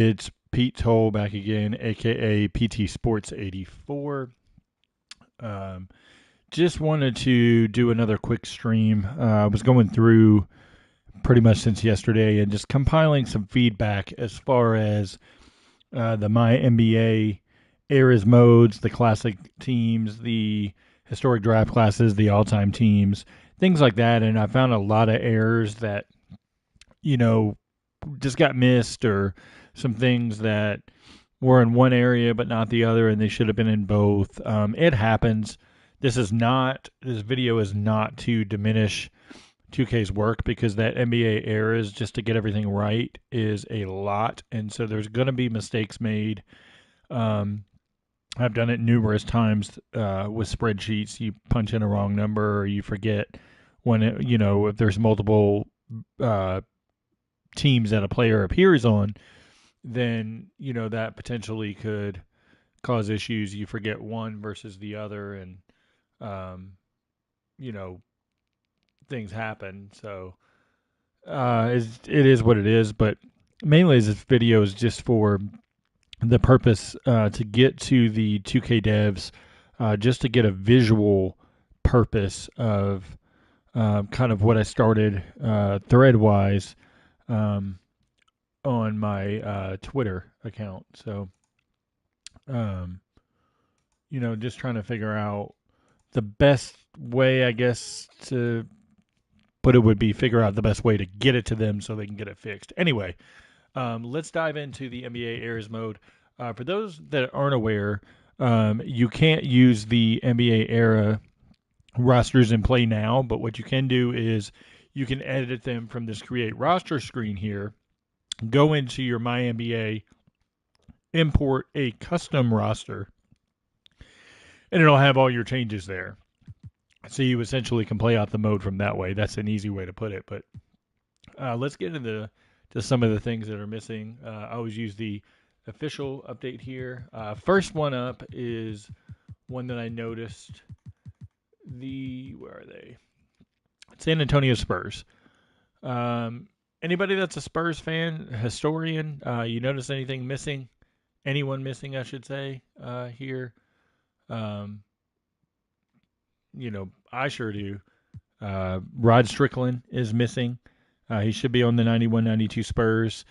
It's Pete Toll back again, aka PT Sports 84. Um, just wanted to do another quick stream. I was going through pretty much since yesterday and just compiling some feedback as far as the MyNBA eras modes, the classic teams, the historic draft classes, the all-time teams, things like that. And I found a lot of errors that you know just got missed, or some things that were in one area but not the other, and they should have been in both. It happens. This video is not to diminish 2K's work, because that NBA eras, just to get everything right, is a lot, and so there's going to be mistakes made. Um, I've done it numerous times with spreadsheets. You punch in a wrong number, or you forget if there's multiple uh, teams that a player appears on, then that potentially could cause issues. You forget one versus the other, and um, you know things happen. So it is what it is. But mainly, this video is just for the purpose to get to the 2K devs, just to get a visual purpose of kind of what I started thread wise. Um, on my Twitter account. So, um, just trying to figure out the best way, I guess, to put it would be figure out the best way to get it to them so they can get it fixed. Anyway, let's dive into the NBA Eras mode. For those that aren't aware, you can't use the NBA era rosters in play now, but what you can do is you can edit them from this create roster screen here. Go into your MyNBA, import a custom roster, and it'll have all your changes there. So you essentially can play out the mode from that way. That's an easy way to put it. But let's get into some of the things that are missing. I always use the official update here. First one up is one that I noticed. Where are they? San Antonio Spurs. Anybody that's a Spurs fan, historian, you notice anything missing? Anyone missing, I should say, here? Um, I sure do. Rod Strickland is missing. He should be on the 91-92 Spurs.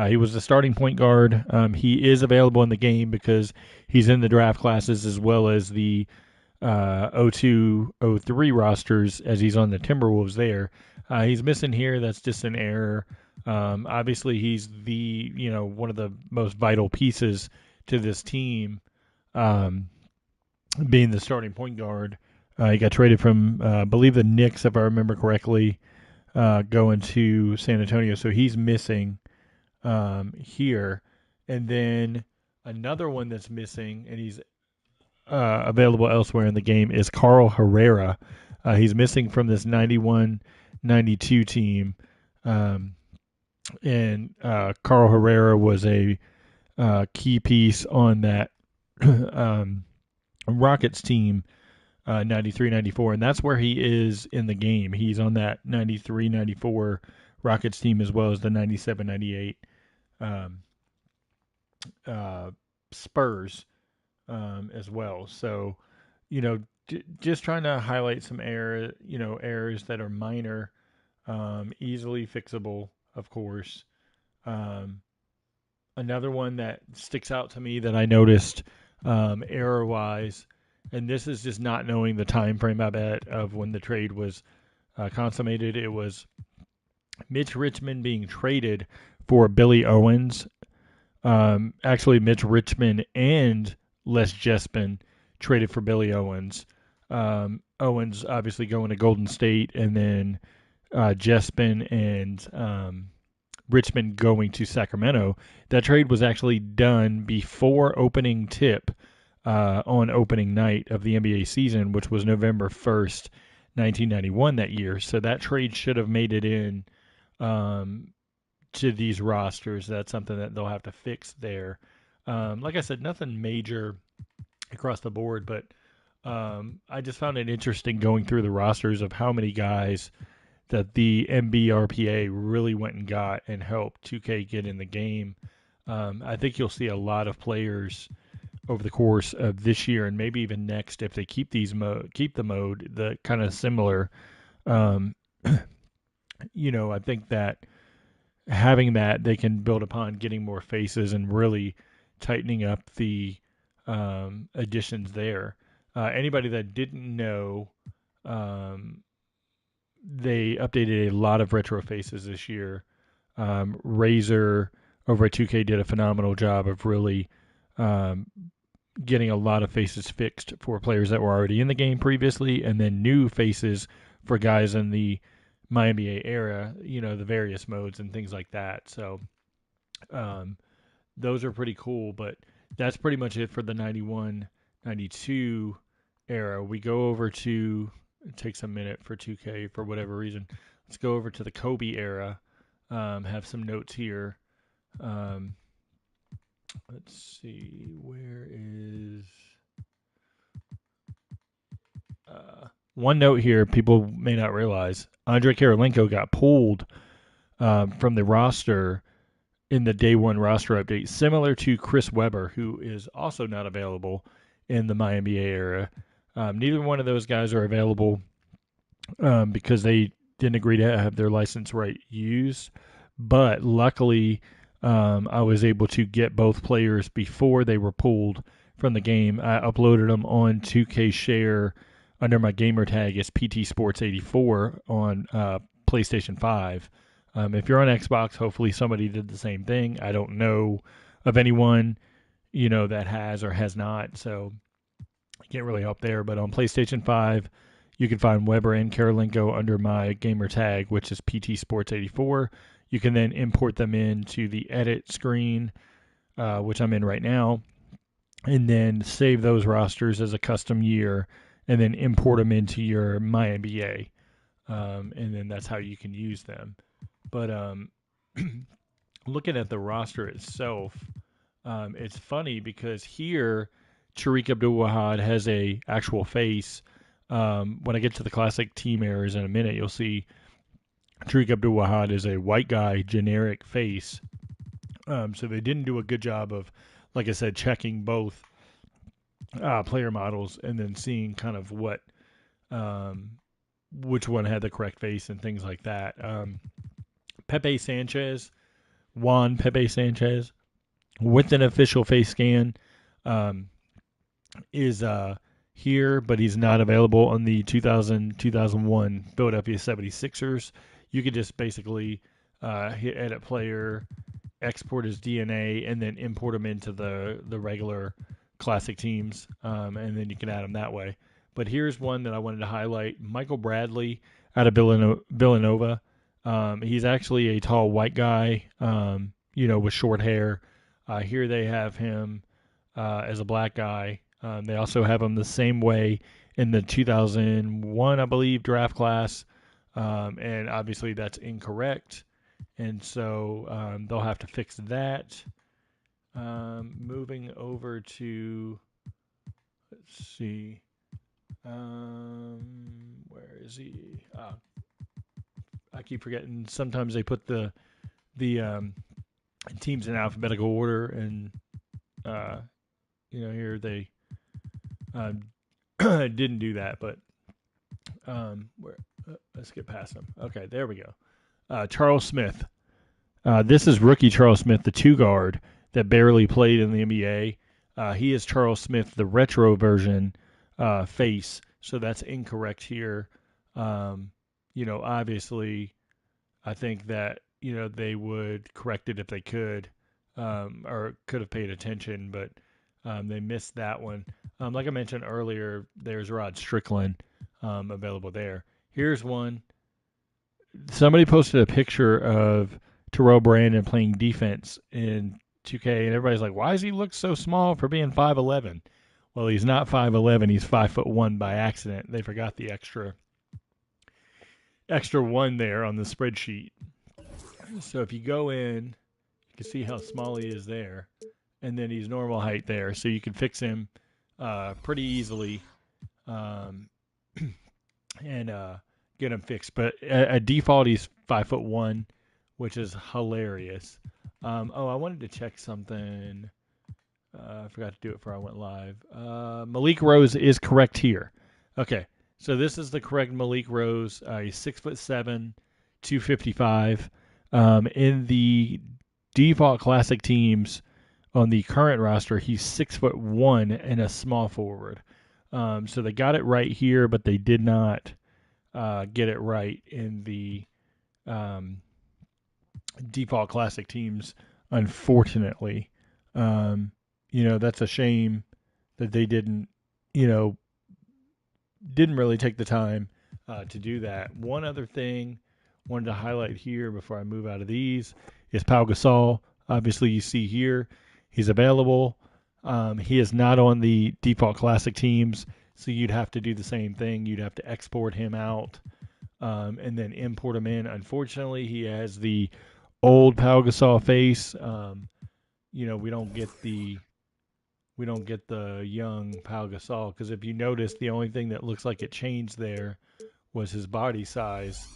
He was the starting point guard. He is available in the game because he's in the draft classes as well as the 02-03 rosters, as he's on the Timberwolves there. He's missing here. That's just an error. Obviously, he's one of the most vital pieces to this team, being the starting point guard. He got traded from, I believe, the Knicks, if I remember correctly, going to San Antonio. So he's missing here. And then another one that's missing, and he's available elsewhere in the game, is Carl Herrera. He's missing from this 91-92 team. And Carl Herrera was a key piece on that Rockets team, 93-94, and that's where he is in the game. He's on that 93-94 Rockets team as well as the 97-98 Spurs as well. So, just trying to highlight some errors that are minor, easily fixable, of course. Another one that sticks out to me that I noticed error-wise, and this is just not knowing the time frame, I bet, of when the trade was consummated. It was Mitch Richmond being traded for Billy Owens. Actually, Mitch Richmond and Les Jespin traded for Billy Owens. Owens obviously going to Golden State, and then Jespin and Richmond going to Sacramento. That trade was actually done before opening tip on opening night of the NBA season, which was November 1st, 1991 that year. So that trade should have made it in to these rosters. That's something that they'll have to fix there. Like I said, nothing major across the board, but I just found it interesting going through the rosters of how many guys that the MBRPA really went and got and helped 2K get in the game. I think you'll see a lot of players over the course of this year and maybe even next if they keep the mode the kind of similar. Um, I think that having that they can build upon getting more faces and really tightening up the additions there. Anybody that didn't know, um, they updated a lot of retro faces this year. Razor over at 2K did a phenomenal job of really um, getting a lot of faces fixed for players that were already in the game previously, and then new faces for guys in the MyNBA era, the various modes and things like that. So um, those are pretty cool, but that's pretty much it for the 91, 92 era. We go over to, it takes a minute for 2K for whatever reason. Let's go over to the Kobe era. Have some notes here. Um, let's see, where is one note here people may not realize. Andre Karolinko got pulled from the roster in the day one roster update, similar to Chris Webber, who is also not available in the MyNBA era. Neither one of those guys are available because they didn't agree to have their license right used. But luckily, I was able to get both players before they were pulled from the game. I uploaded them on 2K Share under my gamer tag as PT Sports 84 on PlayStation 5. If you're on Xbox, hopefully somebody did the same thing. I don't know of anyone, that has or has not, so I can't really help there. But on PlayStation 5, you can find Weber and Karolinko under my gamer tag, which is PT Sports 84. You can then import them into the edit screen, which I'm in right now, and then save those rosters as a custom year, and then import them into your MyNBA, and then that's how you can use them. But looking at the roster itself, it's funny because here Tariq Abdul-Wahad has a actual face. When I get to the classic team errors in a minute, you'll see Tariq Abdul-Wahad is a white guy generic face. So they didn't do a good job of, like I said, checking both player models and then seeing kind of which one had the correct face and things like that. Juan Pepe Sanchez, with an official face scan, is here, but he's not available on the 2000-2001 Philadelphia 76ers. You could just basically hit edit player, export his DNA, and then import him into the regular classic teams, and then you can add them that way. But here's one that I wanted to highlight. Michael Bradley out of Villanova. He's actually a tall white guy, with short hair. Here they have him as a black guy. They also have him the same way in the 2001, I believe, draft class. And obviously that's incorrect. And so they'll have to fix that. Moving over to, let's see. Where is he? I keep forgetting. Sometimes they put the teams in alphabetical order, and here they didn't do that. But let's get past them. Okay, there we go. Charles Smith. This is rookie Charles Smith, the two guard that barely played in the NBA. He is Charles Smith, the retro version face. So that's incorrect here. Obviously, I think that, they would correct it if they could, or could have paid attention, but they missed that one. Like I mentioned earlier, there's Rod Strickland available there. Here's one. Somebody posted a picture of Terrell Brandon playing defense in 2K, and everybody's like, why does he look so small for being 5'11"? Well, he's not 5'11", he's 5'1" by accident. They forgot the extra one there on the spreadsheet. So if you go in, you can see how small he is there, and then he's normal height there. So you can fix him pretty easily and get him fixed. But at default, he's 5'1", which is hilarious. I wanted to check something. I forgot to do it before I went live. Malik Rose is correct here. Okay, so this is the correct Malik Rose. He's 6'7", 255. In the default classic teams on the current roster, he's 6'1" and a small forward. So they got it right here, but they did not get it right in the default classic teams, unfortunately. That's a shame that they didn't really take the time to do that. One other thing I wanted to highlight here before I move out of these is Pau Gasol. Obviously, you see here he's available. He is not on the default classic teams, so you'd have to do the same thing. You'd have to export him out and then import him in. Unfortunately, he has the old Pau Gasol face. We don't get the young Pau Gasol, because if you notice, the only thing that looks like it changed there was his body size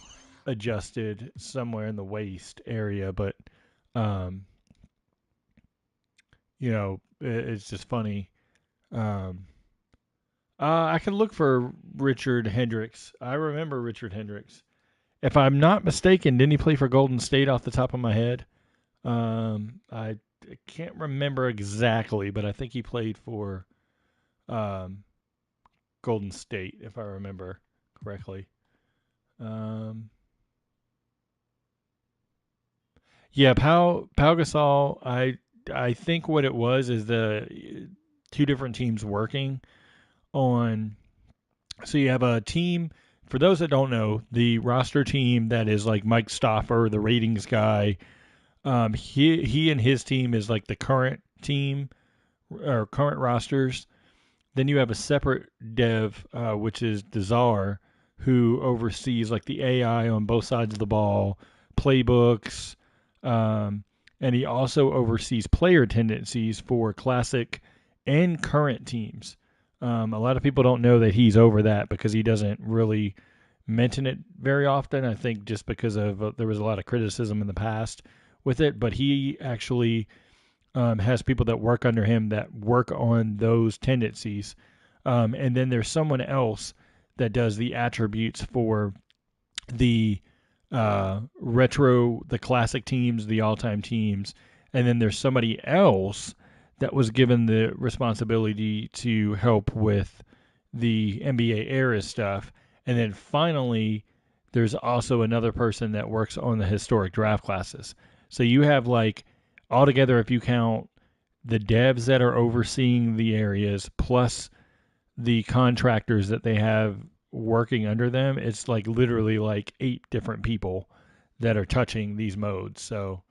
adjusted somewhere in the waist area. But it's just funny. I can look for Richard Hendricks. I remember Richard Hendricks. If I'm not mistaken, didn't he play for Golden State off the top of my head? I can't remember exactly, but I think he played for Golden State, if I remember correctly. Yeah, Pau Gasol. I think what it was is the two different teams working on. So you have a team. For those that don't know, the roster team that is like Mike Stoffer, the ratings guy. He and his team is like the current team or current rosters. Then you have a separate dev, which is Desar, who oversees like the AI on both sides of the ball, playbooks, and he also oversees player tendencies for classic and current teams. A lot of people don't know that he's over that because he doesn't really mention it very often. I think just because of there was a lot of criticism in the past with it, but he actually has people that work under him that work on those tendencies. And then there's someone else that does the attributes for the the classic teams, the all-time teams. And then there's somebody else that was given the responsibility to help with the NBA era stuff. And then finally, there's also another person that works on the historic draft classes. So you have like altogether, if you count the devs that are overseeing the areas plus the contractors that they have working under them, it's like literally like 8 different people that are touching these modes. So,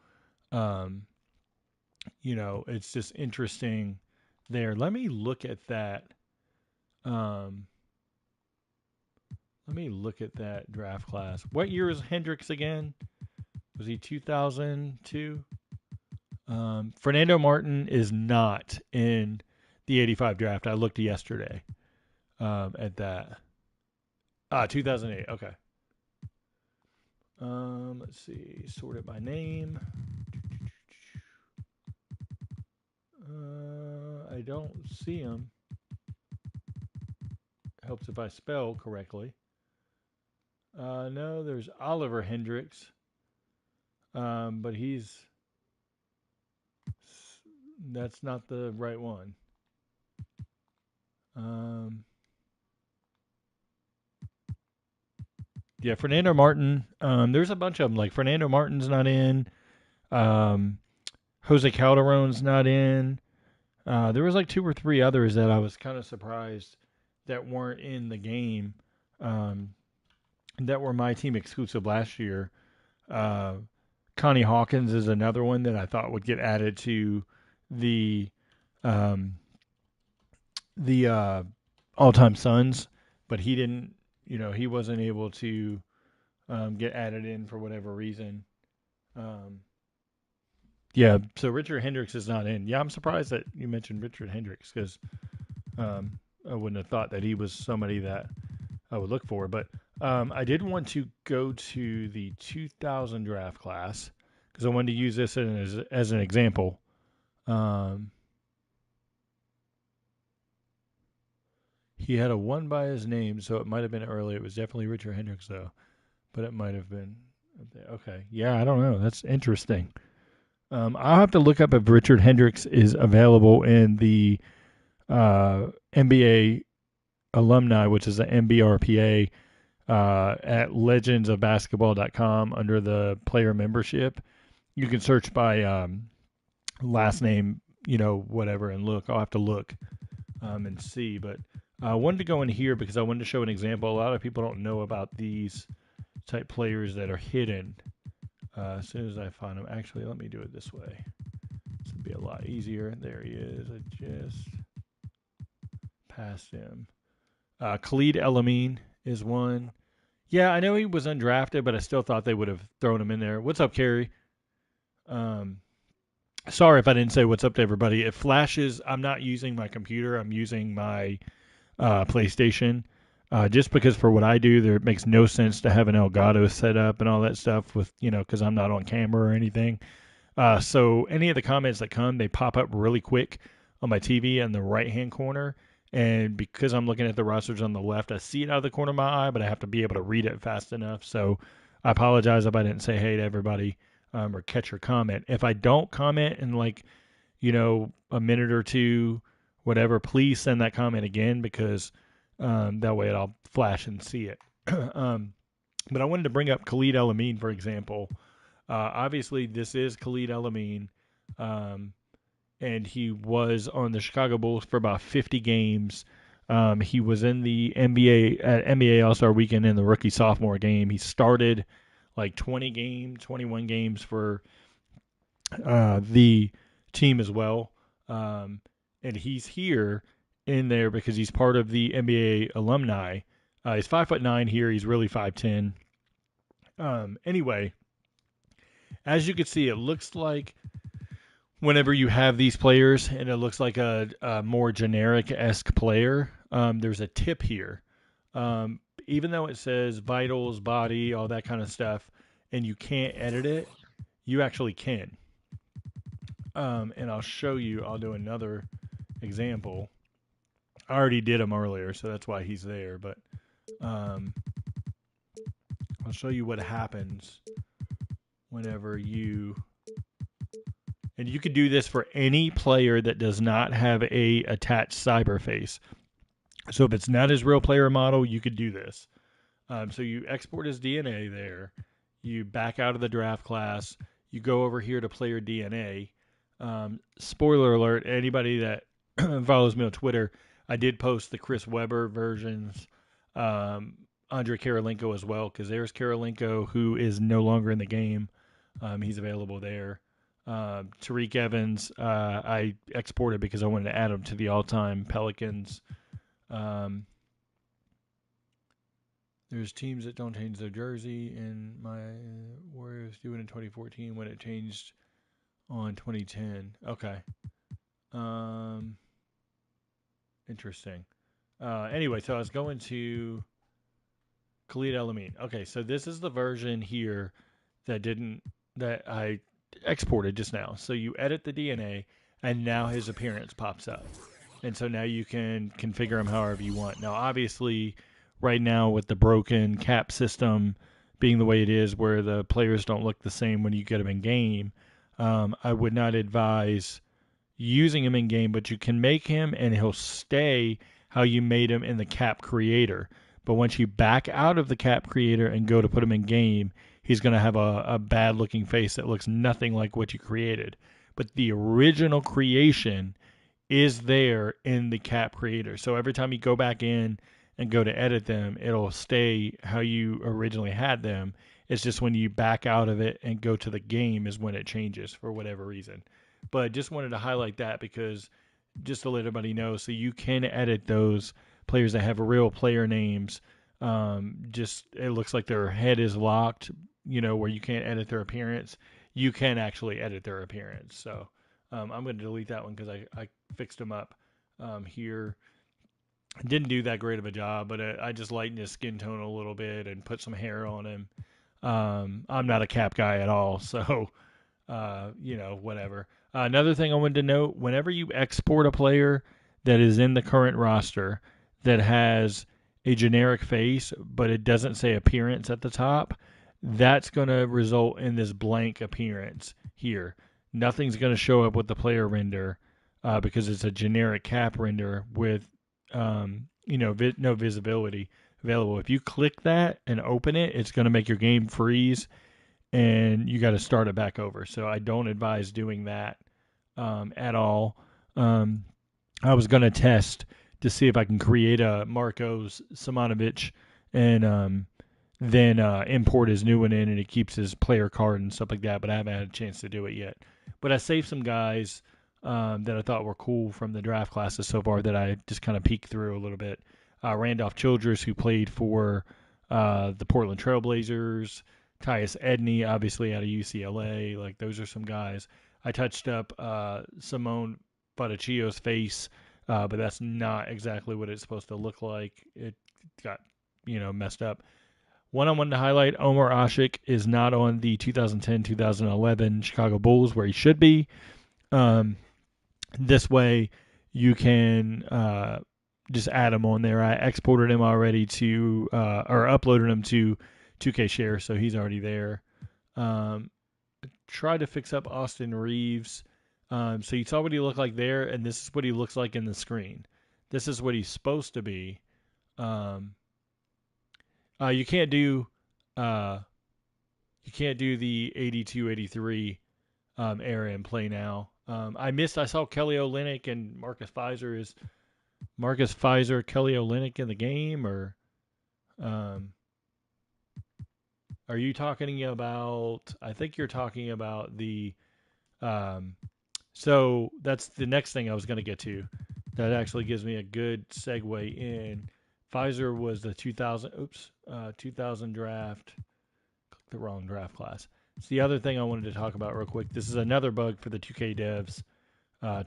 it's just interesting there. Let me look at that. Let me look at that draft class. What year is Hendricks again? Was he 2002? Fernando Martin is not in the 85 draft. I looked yesterday at that. 2008. Okay. Let's see. Sort it by name. I don't see him. Helps if I spell correctly. No, there's Oliver Hendricks. But that's not the right one. Yeah, Fernando Martin. There's a bunch of them. Like Fernando Martin's not in. Jose Calderon's not in. There was like 2 or 3 others that I was kind of surprised that weren't in the game. That were my team exclusive last year. Connie Hawkins is another one that I thought would get added to the all-time Suns, but he didn't. He wasn't able to get added in for whatever reason. Yeah, so Richard Hendricks is not in. Yeah, I'm surprised that you mentioned Richard Hendricks because I wouldn't have thought that he was somebody that I would look for. But I did want to go to the 2000 draft class because I wanted to use this as an example. He had a 1 by his name, so it might have been early. It was definitely Richard Hendricks, though. But it might have been. Okay. Yeah, I don't know. That's interesting. I'll have to look up if Richard Hendricks is available in the NBA alumni, which is the MBRPA, at legendsofbasketball.com under the player membership. You can search by last name, whatever, and look. I'll have to look and see. But I wanted to go in here because I wanted to show an example. A lot of people don't know about these type players that are hidden. As soon as I find him, actually, let me do it this way. This would be a lot easier. There he is. I just passed him. Khalid El-Amin is one. Yeah, I know he was undrafted, but I still thought they would have thrown him in there. What's up, Kerry? Sorry if I didn't say what's up to everybody. It flashes. I'm not using my computer. I'm using my PlayStation. Just because for what I do, it makes no sense to have an Elgato set up and all that stuff with, because I'm not on camera or anything. So any of the comments that come, they pop up really quick on my TV in the right-hand corner. And because I'm looking at the rosters on the left, I see it out of the corner of my eye, but I have to be able to read it fast enough. So I apologize if I didn't say hey to everybody or catch your comment. If I don't comment in a minute or two, whatever, please send that comment again because that way I'll flash and see it. But I wanted to bring up Khalid El-Amin, for example. Obviously, this is Khalid El-Amin, and he was on the Chicago Bulls for about 50 games. He was in the NBA All-Star Weekend in the rookie-sophomore game. He started 21 games for the team as well. And he's here in there because he's part of the NBA alumni. He's 5'9" here. He's really 5'10". Anyway, as you can see, it looks like whenever you have these players and it looks like a more generic-esque player, there's a tip here. Even though it says vitals, body, all that kind of stuff, and you can't edit it, you actually can. And I'll show you. I'll do another example. I already did him earlier, so that's why he's there. But I'll show you what happens whenever you... And you could do this for any player that does not have a attached cyberface. So if it's not his real player model, you could do this. So you export his DNA there. You back out of the draft class. You go over here to player DNA. Spoiler alert, anybody that follows me on Twitter, I did post the Chris Webber versions, Andre Karolinko as well, because there's Karolinko, who is no longer in the game. He's available there. Tariq Evans, I exported because I wanted to add him to the all-time Pelicans. There's teams that don't change their jersey, and my Warriors do it in 2014 when it changed on 2010. Okay. Interesting. Anyway, so I was going to Khalid El-Amin. Okay, so this is the version here that I exported just now. So you edit the DNA, and now his appearance pops up. And so now you can configure him however you want. Now, obviously, right now with the broken cap system being the way it is, where the players don't look the same when you get them in game, I would not advise using him in game, but you can make him and he'll stay how you made him in the cap creator. But once you back out of the cap creator and go to put him in game, he's going to have a bad looking face that looks nothing like what you created. But the original creation is there in the cap creator. So every time you go back in and go to edit them, it'll stay how you originally had them. It's just when you back out of it and go to the game is when it changes for whatever reason. But just wanted to highlight that because just to let everybody know, so you can edit those players that have real player names. Just it looks like their head is locked, where you can't edit their appearance. You can actually edit their appearance. So I'm going to delete that one because I fixed them up here. Didn't do that great of a job, but I just lightened his skin tone a little bit and put some hair on him. I'm not a cap guy at all, so whatever. Another thing I wanted to note: whenever you export a player that is in the current roster that has a generic face, but it doesn't say appearance at the top, that's going to result in this blank appearance here. Nothing's going to show up with the player render because it's a generic cap render with, no visibility available. If you click that and open it, it's going to make your game freeze and you got to start it back over. So I don't advise doing that at all. I was going to test to see if I can create a Marcos Simonovic and then import his new one in, and it keeps his player card and stuff like that. But I haven't had a chance to do it yet. But I saved some guys that I thought were cool from the draft classes so far that I just kind of peeked through a little bit. Randolph Childress, who played for the Portland Trailblazers. Tyus Edney, obviously out of UCLA. Like, those are some guys. I touched up Simone Boticchio's face, but that's not exactly what it's supposed to look like. It got, messed up. One I wanted to highlight, Omar Ashik is not on the 2010-2011 Chicago Bulls where he should be. This way you can just add him on there. I exported him already to, or uploaded him to 2K Share, so he's already there. Tried to fix up Austin Reeves. So you saw what he looked like there, and this is what he looks like in the screen. This is what he's supposed to be. You can't do the 82-83 era and play now. I saw Kelly Olynyk and Marcus Fizer. Is Marcus Fizer Kelly Olynyk in the game, or are you talking about? I think you're talking about the. So that's the next thing I was going to get to. That actually gives me a good segue in. Fizer was the 2000 draft. Clicked the wrong draft class. It's the other thing I wanted to talk about real quick. This is another bug for the 2K devs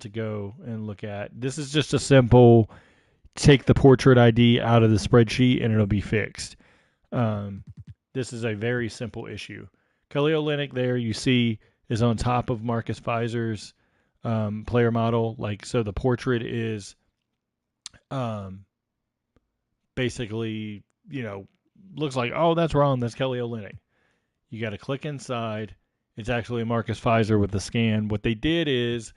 to go and look at. This is just a simple take the portrait ID out of the spreadsheet and it'll be fixed. This is a very simple issue. Kelly Olynyk there you see is on top of Marcus Fizer's player model. Like, so the portrait is basically, looks like, oh, that's wrong. That's Kelly Olynyk. You got to click inside. It's actually Marcus Fizer with the scan. What they did is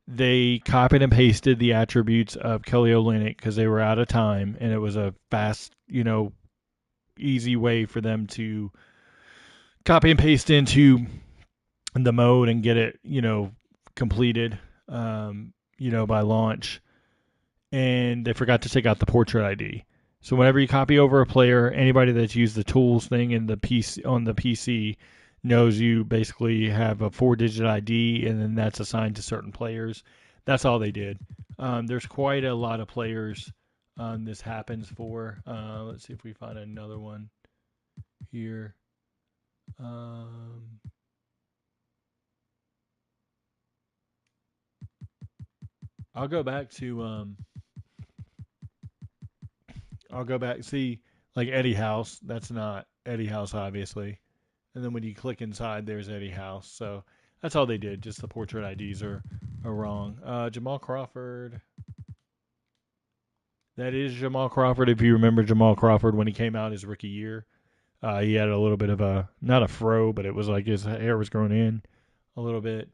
they copied and pasted the attributes of Kelly Olynyk because they were out of time, and it was a fast, easy way for them to copy and paste into the mode and get it, completed, by launch. And they forgot to take out the portrait ID. So whenever you copy over a player, anybody that's used the tools thing in the PC on the PC knows you basically have a 4-digit ID, and then that's assigned to certain players. That's all they did. There's quite a lot of players this happens for. Let's see if we find another one here. I'll go back to see, like, Eddie House. That's not Eddie House, obviously. And then when you click inside, there's Eddie House. So that's all they did. Just the portrait IDs are wrong. Jamal Crawford. That is Jamal Crawford. If you remember Jamal Crawford when he came out his rookie year, he had a little bit of not a fro, but it was like his hair was growing in a little bit.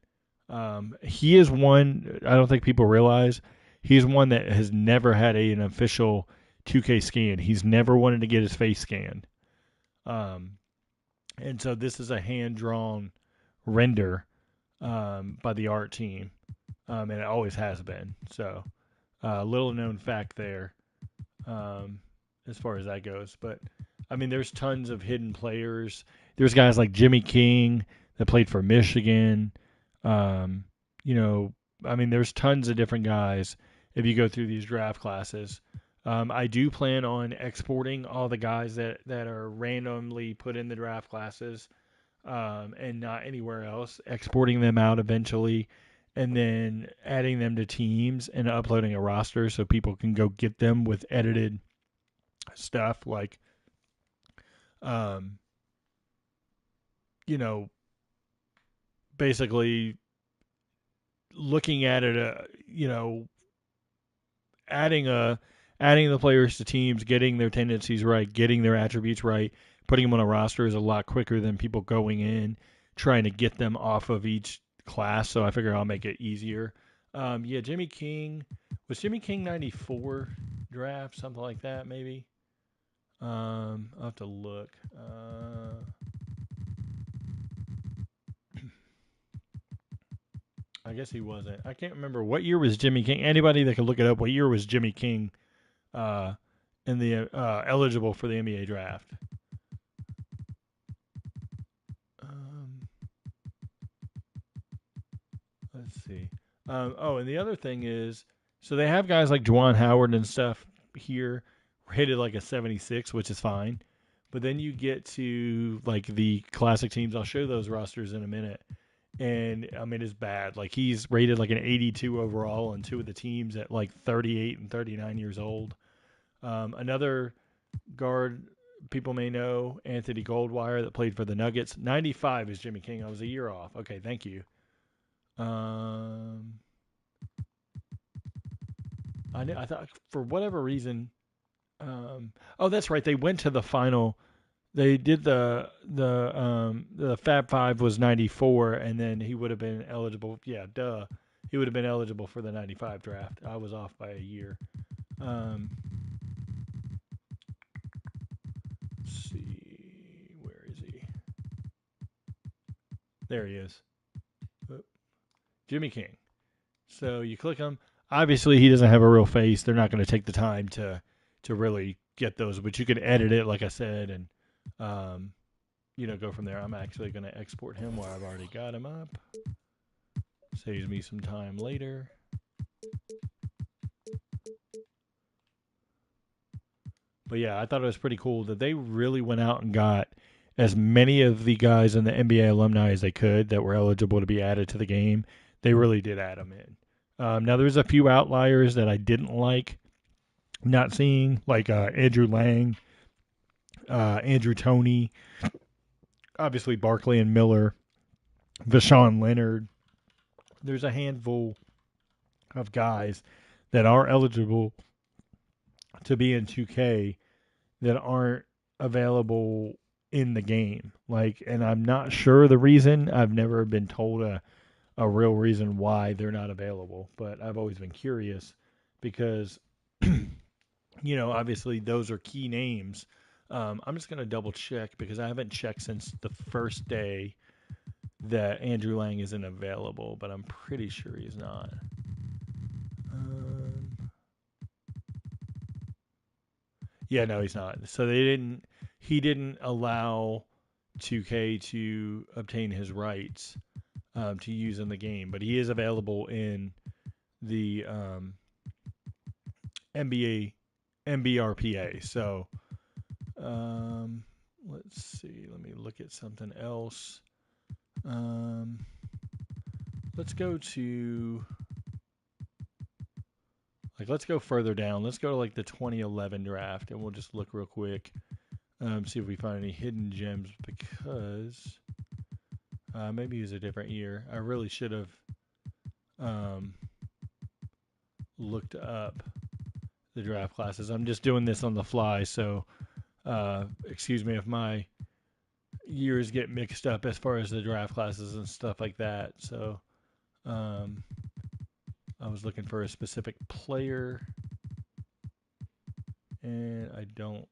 He is one, I don't think people realize, he's one that has never had an official 2K scan. He's never wanted to get his face scanned. And so this is a hand-drawn render by the art team, and it always has been. So little known fact there as far as that goes. But, I mean, there's tons of hidden players. There's guys like Jimmy King that played for Michigan. There's tons of different guys if you go through these draft classes. I do plan on exporting all the guys that are randomly put in the draft classes and not anywhere else, exporting them out eventually, and then adding them to teams and uploading a roster so people can go get them with edited stuff like, basically looking at it, adding the players to teams, getting their tendencies right, getting their attributes right, putting them on a roster is a lot quicker than people going in trying to get them off of each class. So I figure I'll make it easier. Jimmy King was Jimmy King 94 draft, something like that, maybe. I'll have to look. I guess he wasn't. I can't remember what year was Jimmy King. Anybody that could look it up, what year was Jimmy King in the eligible for the NBA draft? Let's see. And the other thing is, so they have guys like Juwan Howard and stuff here rated like a 76, which is fine. But then you get to like the classic teams. I'll show those rosters in a minute. And I mean, it's bad. Like he's rated like an 82 overall on two of the teams at like 38 and 39 years old. Another guard people may know, Anthony Goldwire, that played for the Nuggets. 95 is Jimmy King. I was a year off. Okay, thank you. I thought for whatever reason. That's right. They went to the final. They did the Fab Five was 94, and then he would have been eligible. Yeah, duh. He would have been eligible for the 95 draft. I was off by a year. Let's see. Where is he? There he is. Jimmy King. So you click him. Obviously, he doesn't have a real face. They're not going to take the time to really get those, but you can edit it, like I said, and go from there. I'm actually going to export him where I've already got him up. Saves me some time later. But yeah, I thought it was pretty cool that they really went out and got as many of the guys in the NBA alumni as they could that were eligible to be added to the game. They really did add them in. Now, there's a few outliers that I didn't like not seeing, like Andrew Lang, Andrew Toney, obviously Barkley and Miller, Vashawn Leonard. There's a handful of guys that are eligible to be in 2K that aren't available in the game. And I'm not sure the reason. I've never been told a real reason why they're not available, but I've always been curious because, obviously those are key names. I'm just going to double check because I haven't checked since the first day that Andrew Lang isn't available, but I'm pretty sure he's not. No, he's not. So he didn't allow 2K to obtain his rights to use in the game, but he is available in the MBRPA. So let's see. Let me look at something else. Let's go to let's go further down. Let's go to the 2011 draft, and we'll just look real quick, see if we find any hidden gems because. Maybe it was a different year. I really should have looked up the draft classes. I'm just doing this on the fly, so excuse me if my years get mixed up as far as the draft classes and stuff like that. So I was looking for a specific player, and I don't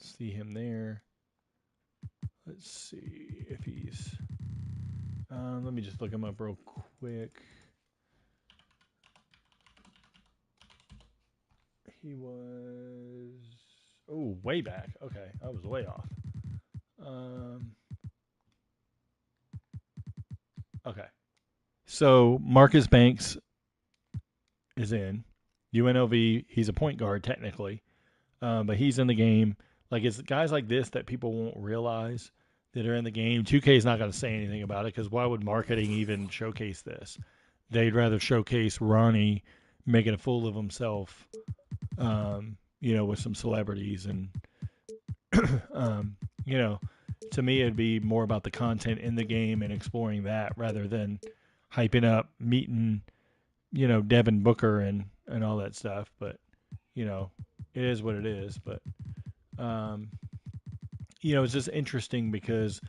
see him there. Let's see if he's... let me just look him up real quick. He was... way back. Okay, I was way off. Okay. So Marcus Banks is in. UNLV, he's a point guard technically, but he's in the game. It's guys like this that people won't realize that are in the game. 2K is not going to say anything about it because why would marketing even showcase this? They'd rather showcase Ronnie making a fool of himself, with some celebrities and, to me, it'd be more about the content in the game and exploring that rather than hyping up meeting, Devin Booker and all that stuff. But, it is what it is. But, um, it's just interesting because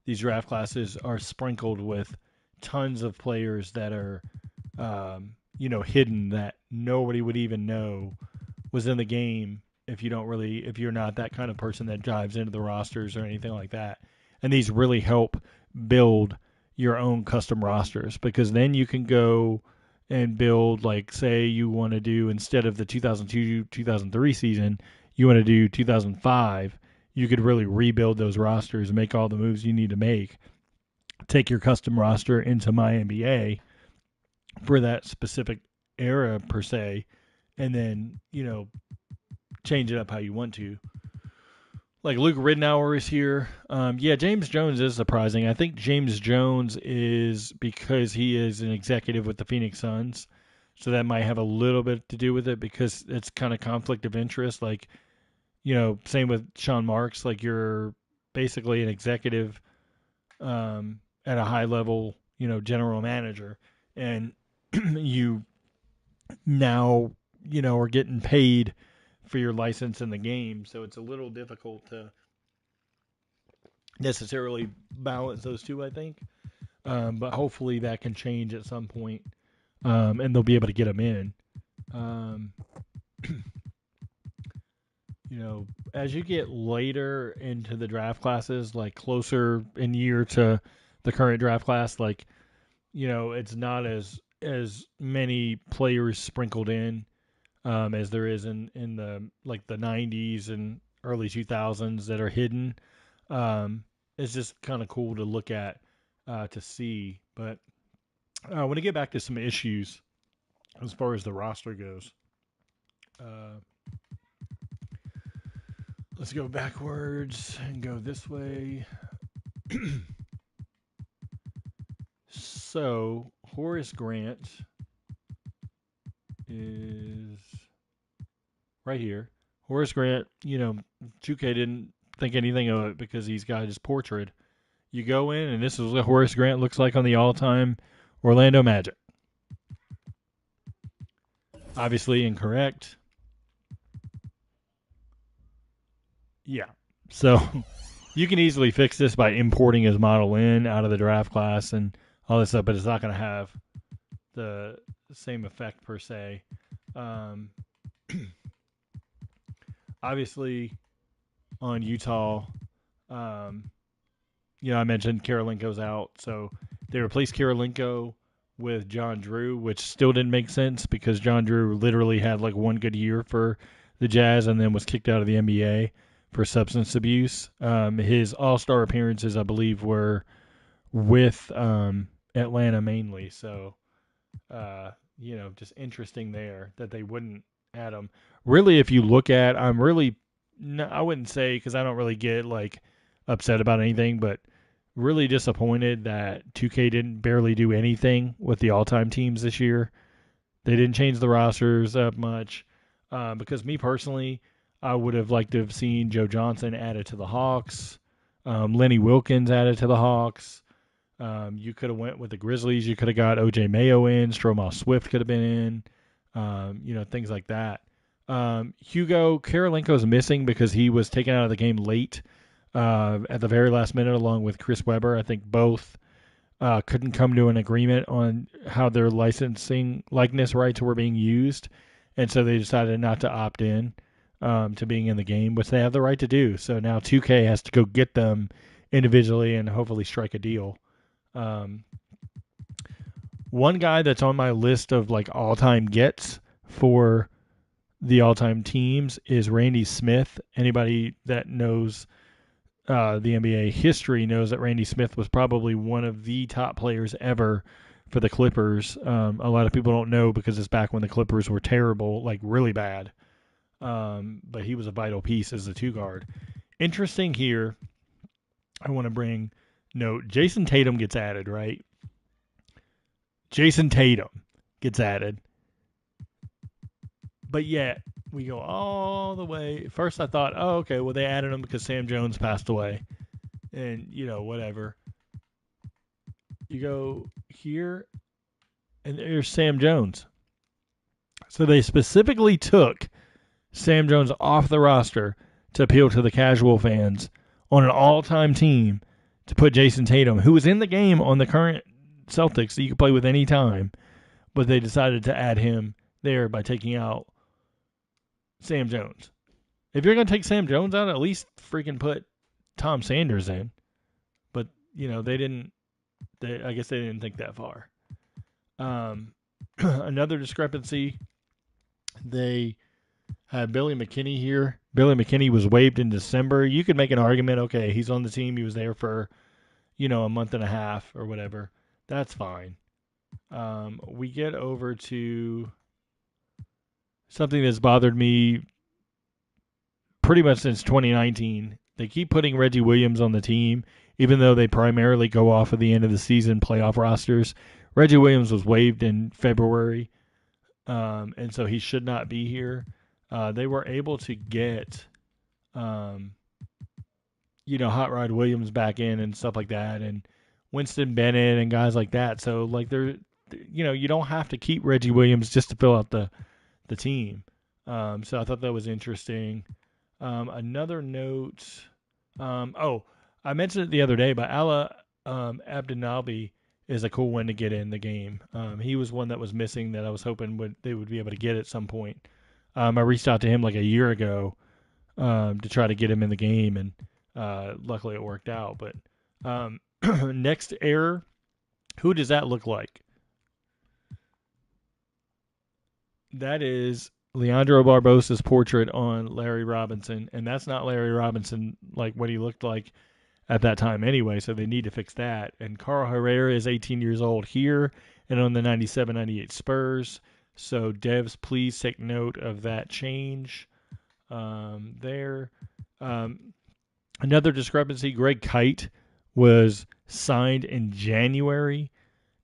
these draft classes are sprinkled with tons of players that are, hidden that nobody would even know was in the game if you're not that kind of person that dives into the rosters or anything like that. And these really help build your own custom rosters because then you can go and build, like, say you want to do, instead of the 2002-2003 season, you want to do 2005, you could really rebuild those rosters, make all the moves you need to make, take your custom roster into MyNBA for that specific era per se, and then, change it up how you want to. Like Luke Ridnour is here. James Jones is surprising. I think James Jones is because he is an executive with the Phoenix Suns. So that might have a little bit to do with it because it's kind of conflict of interest. Like, same with Sean Marks. Like, you're basically an executive at a high level, general manager. And you now, are getting paid for your license in the game, so it's a little difficult to necessarily balance those two, I think. But hopefully that can change at some point, and they'll be able to get them in. As you get later into the draft classes, like closer in year to the current draft class, like, it's not as many players sprinkled in as there is in the like the 90s and early 2000s that are hidden. It's just kind of cool to look at to see. But I want to get back to some issues as far as the roster goes. Let's go backwards and go this way. So Horace Grant is right here. Horace Grant, 2K didn't think anything of it because he's got his portrait. You go in, and this is what Horace Grant looks like on the all-time Orlando Magic. Obviously incorrect. Yeah. So you can easily fix this by importing his model in out of the draft class and all this stuff, but it's not going to have the same effect per se. Obviously, on Utah, I mentioned Karolinko's out, so they replaced Karolinko with John Drew, which still didn't make sense because John Drew literally had like one good year for the Jazz and then was kicked out of the NBA for substance abuse. His All-Star appearances, I believe, were with Atlanta mainly, so just interesting there that they wouldn't add him. Really, if you look at, I wouldn't say, because I don't really get like upset about anything, but really disappointed that 2K didn't barely do anything with the all-time teams this year. They didn't change the rosters up much because me personally, I would have liked to have seen Joe Johnson added to the Hawks, Lenny Wilkins added to the Hawks. You could have went with the Grizzlies. You could have got OJ Mayo in. Stromae Swift could have been in. Things like that. Hugo Karolinko's missing because he was taken out of the game late at the very last minute along with Chris Webber. I think both couldn't come to an agreement on how their licensing likeness rights were being used, and so they decided not to opt in to being in the game, which they have the right to do. So now 2K has to go get them individually and hopefully strike a deal. One guy that's on my list of like all-time gets for the all-time teams is Randy Smith. Anybody that knows the NBA history knows that Randy Smith was probably one of the top players ever for the Clippers. A lot of people don't know because it's back when the Clippers were terrible, like really bad. But he was a vital piece as a two guard. Interesting here, I want to bring note, Jason Tatum gets added, right? Jason Tatum gets added. But yet, we go all the way. First I thought, oh, okay, well, they added him because Sam Jones passed away. and whatever. You go here, and there's Sam Jones. So they specifically took Sam Jones off the roster to appeal to the casual fans on an all-time team to put Jason Tatum, who was in the game on the current Celtics that you could play with any time, but they decided to add him there by taking out Sam Jones. If you're going to take Sam Jones out, at least freaking put Tom Sanders in. But, they didn't. I guess they didn't think that far. Another discrepancy, they had Billy McKinney here. Billy McKinney was waived in December. You could make an argument, okay, he's on the team. He was there for, a month and a half or whatever. That's fine. We get over to something that's bothered me pretty much since 2019. They keep putting Reggie Williams on the team, even though they primarily go off of the end of the season playoff rosters. Reggie Williams was waived in February, and so he should not be here. They were able to get, Hot Rod Williams back in and stuff like that, and Winston Bennett and guys like that. So, you don't have to keep Reggie Williams just to fill out the team. So I thought that was interesting. Another note, I mentioned it the other day, but Ala Abdelnaby is a cool one to get in the game. He was one that was missing that I was hoping they would be able to get at some point. I reached out to him like a year ago to try to get him in the game, and luckily it worked out. But next error, who does that look like? That is Leandro Barbosa's portrait on Larry Robinson, and that's not Larry Robinson like what he looked like at that time anyway, so they need to fix that. And Carl Herrera is 18 years old here and on the 97-98 Spurs. So, devs, please take note of that change there. Another discrepancy, Greg Kite was signed in January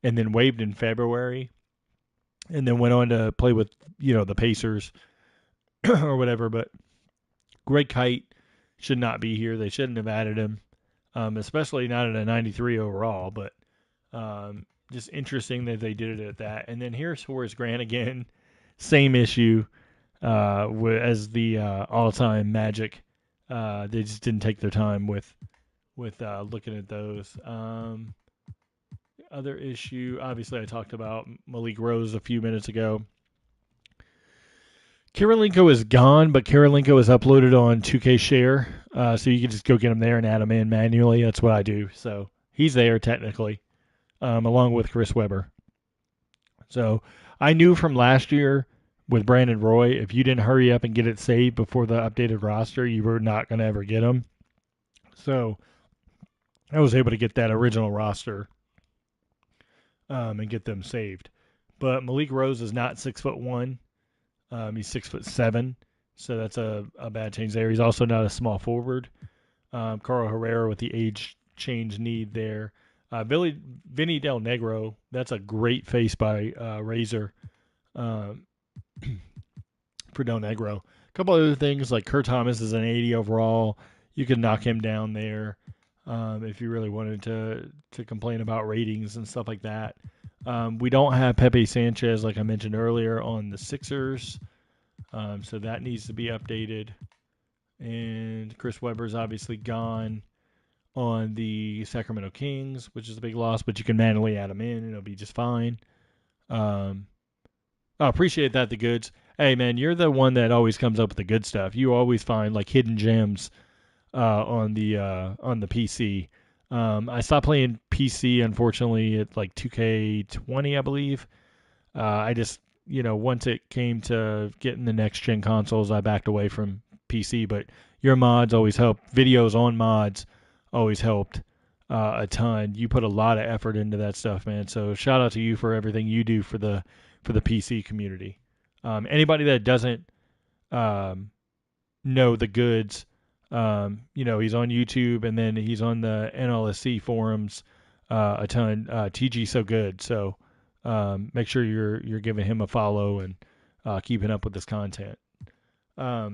and then waived in February and then went on to play with, the Pacers or whatever. But Greg Kite should not be here. They shouldn't have added him, especially not at a 93 overall. But just interesting that they did it at that. And then here's Horace Grant again. Same issue as the all-time Magic. They just didn't take their time with looking at those. Other issue, obviously I talked about Malik Rose a few minutes ago. Kirilenko is gone, but Kirilenko is uploaded on 2K Share, so you can just go get him there and add him in manually. That's what I do. So he's there technically, along with Chris Webber. So I knew from last year with Brandon Roy, if you didn't hurry up and get it saved before the updated roster, you were not going to ever get him. So I was able to get that original roster and get them saved. But Malik Rose is not 6'1". He's 6'7", so that's a bad change there. He's also not a small forward. Carl Herrera with the age change need there. Vinny Del Negro, that's a great face by Razor for Del Negro. A couple other things like Kurt Thomas is an 80 overall. You can knock him down there if you really wanted to complain about ratings and stuff like that. We don't have Pepe Sanchez, like I mentioned earlier, on the Sixers, so that needs to be updated. And Chris Webber's obviously gone on the Sacramento Kings, which is a big loss, but you can manually add him in, and it'll be just fine. I appreciate that, the goods. Hey, man, you're the one that always comes up with the good stuff. You always find, like, hidden gems on the PC. I stopped playing PC, unfortunately, at like 2K20, I believe. I just, once it came to getting the next-gen consoles, I backed away from PC. But your mods always help. Videos on mods always helped a ton. You put a lot of effort into that stuff, man. So shout out to you for everything you do for the PC community. Anybody that doesn't know the goods, he's on YouTube and then he's on the NLSC forums a ton. TG So Good. So make sure you're giving him a follow and keeping up with this content. What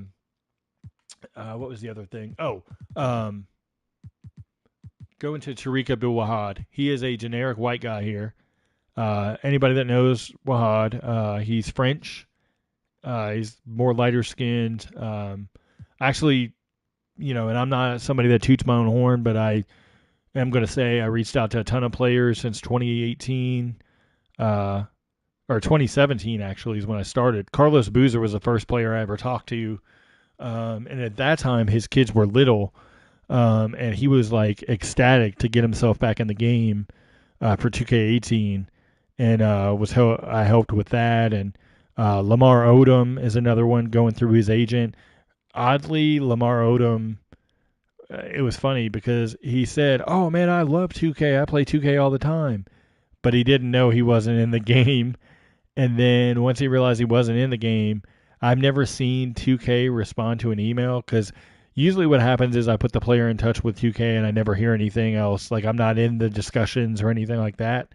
was the other thing? going to Tariq Abdul-Wahad. He is a generic white guy here. Anybody that knows Wahad, he's French. He's more lighter skinned. Actually, and I'm not somebody that toots my own horn, but I am going to say I reached out to a ton of players since 2018, or 2017 actually is when I started. Carlos Boozer was the first player I ever talked to, and at that time his kids were little, and he was like ecstatic to get himself back in the game for 2K18, and I helped with that. And Lamar Odom is another one going through his agent. Oddly, Lamar Odom, it was funny because he said, "Oh man, I love 2K. I play 2K all the time," but he didn't know he wasn't in the game. And then once he realized he wasn't in the game, I've never seen 2K respond to an email, because usually what happens is I put the player in touch with 2K and I never hear anything else. Like, I'm not in the discussions or anything like that.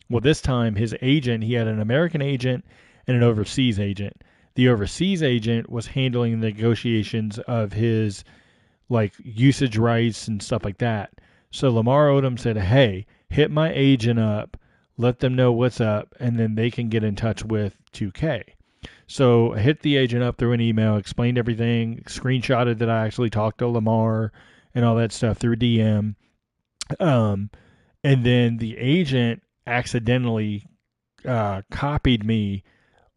Well, this time his agent, he had an American agent and an overseas agent. The overseas agent was handling the negotiations of his like usage rights and stuff like that. So Lamar Odom said, "Hey, hit my agent up, let them know what's up, and then they can get in touch with 2K." So I hit the agent up through an email, explained everything, screenshotted that I actually talked to Lamar and all that stuff through DM. And then the agent accidentally copied me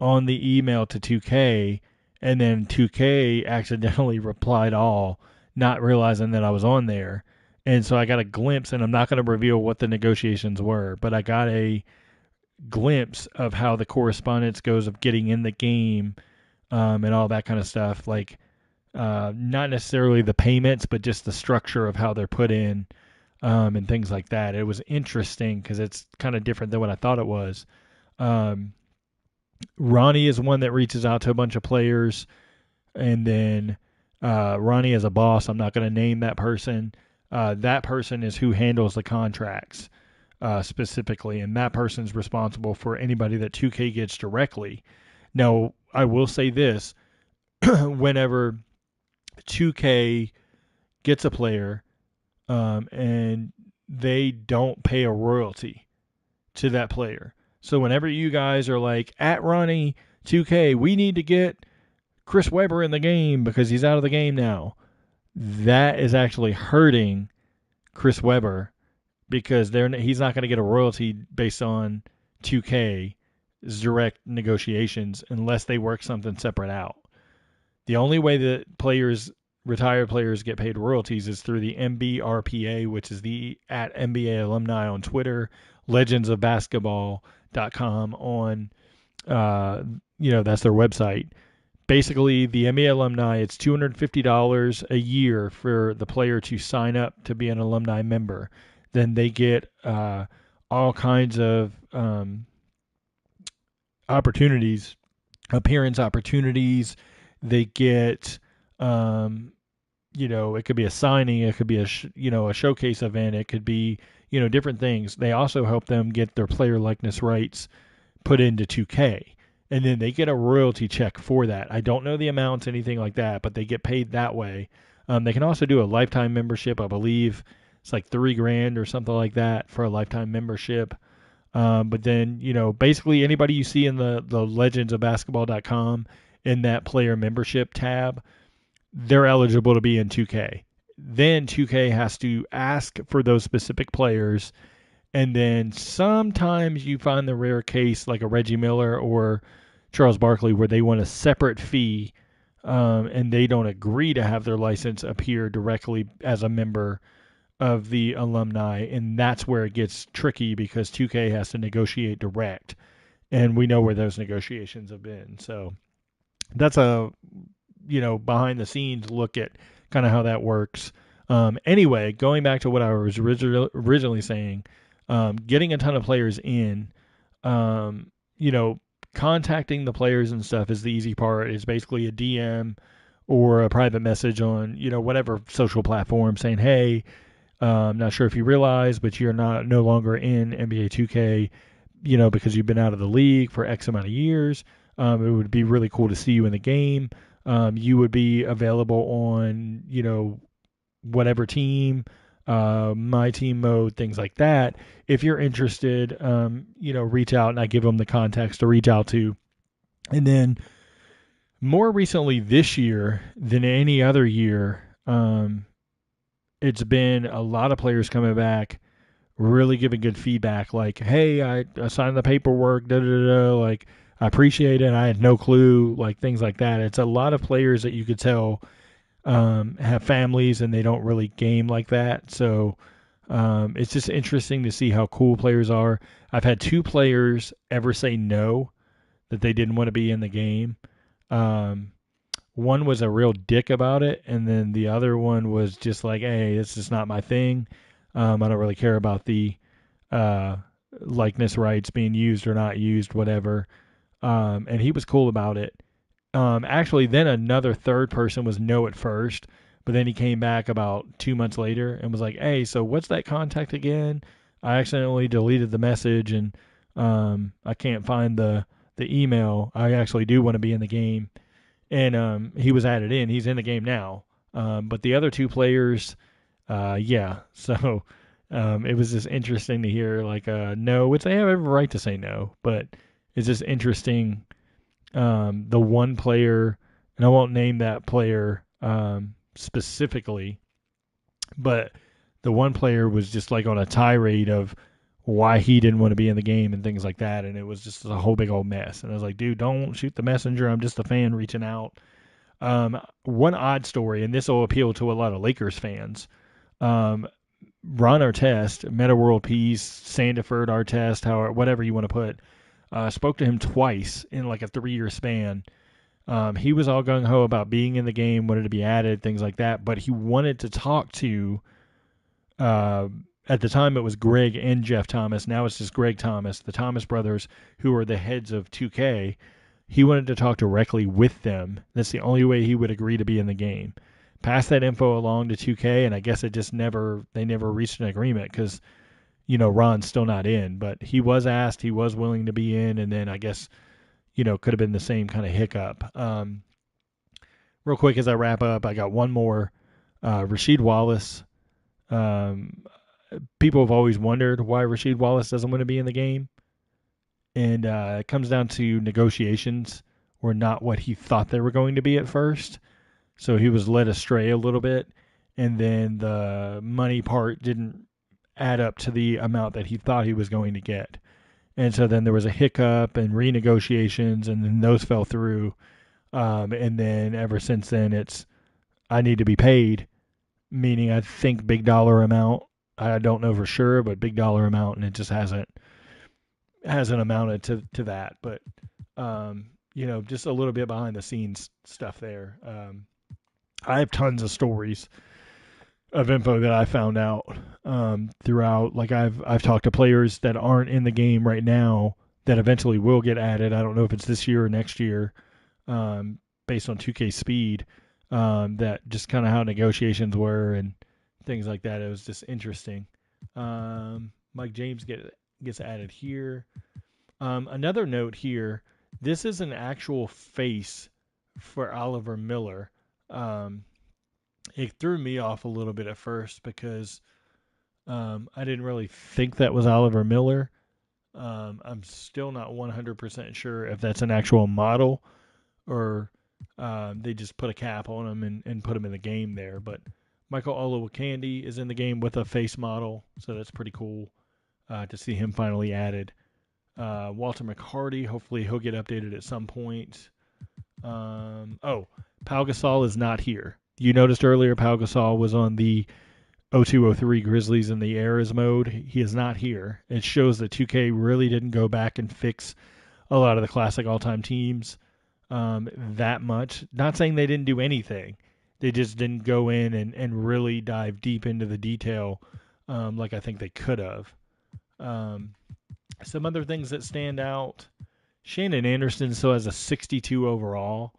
on the email to 2K, and then 2K accidentally replied all, not realizing that I was on there. And so I got a glimpse, and I'm not going to reveal what the negotiations were, but I got a glimpse of how the correspondence goes of getting in the game, and all that kind of stuff. Like, not necessarily the payments, but just the structure of how they're put in, and things like that. It was interesting because it's kind of different than what I thought it was. Ronnie is one that reaches out to a bunch of players, and then Ronnie is a boss. I'm not going to name that person. That person is who handles the contracts specifically, and that person's responsible for anybody that 2K gets directly. Now, I will say this. Whenever 2K gets a player, and they don't pay a royalty to that player. So whenever you guys are like, at Ronnie 2K, we need to get Chris Webber in the game because he's out of the game now, that is actually hurting Chris Webber, because he's not going to get a royalty based on 2K's direct negotiations unless they work something separate out. The only way that retired players get paid royalties is through the MBRPA, which is the at NBA alumni on Twitter, legendsofbasketball.com on, that's their website. Basically, the NBA alumni, it's $250 a year for the player to sign up to be an alumni member. Then they get all kinds of opportunities, appearance opportunities. They get, it could be a signing, it could be a showcase event, it could be, different things. They also help them get their player likeness rights put into 2K. And then they get a royalty check for that. I don't know the amounts, anything like that, but they get paid that way. They can also do a lifetime membership. I believe it's like $3,000 or something like that for a lifetime membership. But then, basically anybody you see in the legendsofbasketball.com in that player membership tab, they're eligible to be in 2K. Then 2K has to ask for those specific players. And then sometimes you find the rare case like a Reggie Miller or Charles Barkley where they want a separate fee, and they don't agree to have their license appear directly as a member of the alumni. And that's where it gets tricky because 2K has to negotiate direct. And we know where those negotiations have been. So that's a, behind the scenes look at kind of how that works. Anyway, going back to what I was originally saying, getting a ton of players in, contacting the players and stuff is the easy part. It's basically a DM or a private message on, whatever social platform saying, "Hey, I'm not sure if you realize, but you're no longer in NBA 2K, because you've been out of the league for X amount of years. It would be really cool to see you in the game. You would be available on, whatever team. my team mode, things like that. If you're interested, reach out, and I give them the contacts to reach out to. And then more recently this year than any other year, it's been a lot of players coming back, really giving good feedback. Like, hey, I signed the paperwork, da da da. Like, I appreciate it. I had no clue. Like things like that. It's a lot of players that you could tell have families and they don't really game like that. So it's just interesting to see how cool players are. I've had 2 players ever say no, that they didn't want to be in the game. Um, One was a real dick about it, and then the other one was just like, hey, this is not my thing. I don't really care about the uh, likeness rights being used or not used, whatever. And he was cool about it. Actually, then another third person was no at first, but then he came back about 2 months later and was like, hey, so what's that contact again? I accidentally deleted the message, and I can't find the email. I actually do want to be in the game. And he was added in. He's in the game now. But the other 2 players, yeah. So it was just interesting to hear, like, no, which they have every right to say no, but it's just interesting. The one player, and I won't name that player specifically, but the one player was just like on a tirade of why he didn't want to be in the game and things like that, and it was just a whole big old mess. And I was like, dude, don't shoot the messenger. I'm just a fan reaching out. One odd story, and this will appeal to a lot of Lakers fans. Um, Ron Artest, Meta World Peace, Sandiford Artest, whatever you want to put, spoke to him twice in like a 3-year span. He was all gung ho about being in the game, wanted to be added, things like that, but he wanted to talk to. At the time, it was Greg and Jeff Thomas. Now it's just Greg Thomas, the Thomas brothers, who are the heads of 2K. He wanted to talk directly with them. That's the only way he would agree to be in the game. Pass that info along to 2K, and I guess they never reached an agreement because, Ron's still not in. But he was asked, he was willing to be in, and then I guess, could have been the same kind of hiccup. Real quick as I wrap up, I got one more. Rasheed Wallace. People have always wondered why Rasheed Wallace doesn't want to be in the game. And it comes down to negotiations were not what he thought they were going to be at first. So he was led astray a little bit. And then the money part didn't add up to the amount that he thought he was going to get. And so then there was a hiccup and renegotiations, and then those fell through. And then ever since then, it's I need to be paid, meaning I think big dollar amount. I don't know for sure, but big dollar amount, and it just hasn't amounted to that. But just a little bit behind the scenes stuff there. I have tons of stories of info that I found out throughout. Like I've talked to players that aren't in the game right now that eventually will get added. I don't know if it's this year or next year, based on 2K speed. That just kind of how negotiations were and things like that. It was just interesting. Mike James gets added here. Another note here. This is an actual face for Oliver Miller. It threw me off a little bit at first because I didn't really think that was Oliver Miller. I'm still not 100% sure if that's an actual model or they just put a cap on him and put him in the game there. But Michael Olowokandi is in the game with a face model, so that's pretty cool to see him finally added. Walter McCarty, hopefully he'll get updated at some point. Pau Gasol is not here. You noticed earlier Pau Gasol was on the 0203 Grizzlies in the Eras mode. He is not here. It shows that 2K really didn't go back and fix a lot of the classic all-time teams that much. Not saying they didn't do anything. They just didn't go in and really dive deep into the detail like I think they could have. Some other things that stand out. Shannon Anderson still has a 62 overall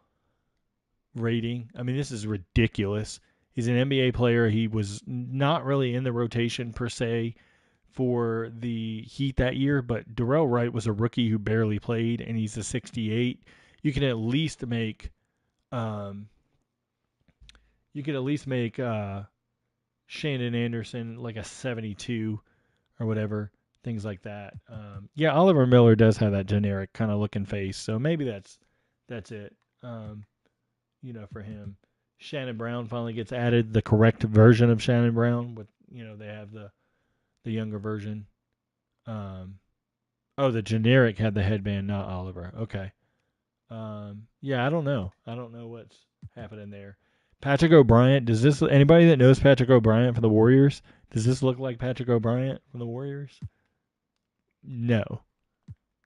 rating. I mean, this is ridiculous. He's an NBA player. He was not really in the rotation per se for the Heat that year, but Darrell Wright was a rookie who barely played, and he's a 68. You can at least make Shannon Anderson like a 72 or whatever, things like that. Yeah, Oliver Miller does have that generic kind of looking face, so maybe that's it. Um, for him. Shannon Brown finally gets added, the correct version of Shannon Brown. With they have the younger version. Oh, the generic had the headband, not Oliver. Okay. Yeah, I don't know. I don't know what's happening there. Patrick O'Brien. Does this anybody that knows Patrick O'Brien for the Warriors? Does this look like Patrick O'Brien from the Warriors? No.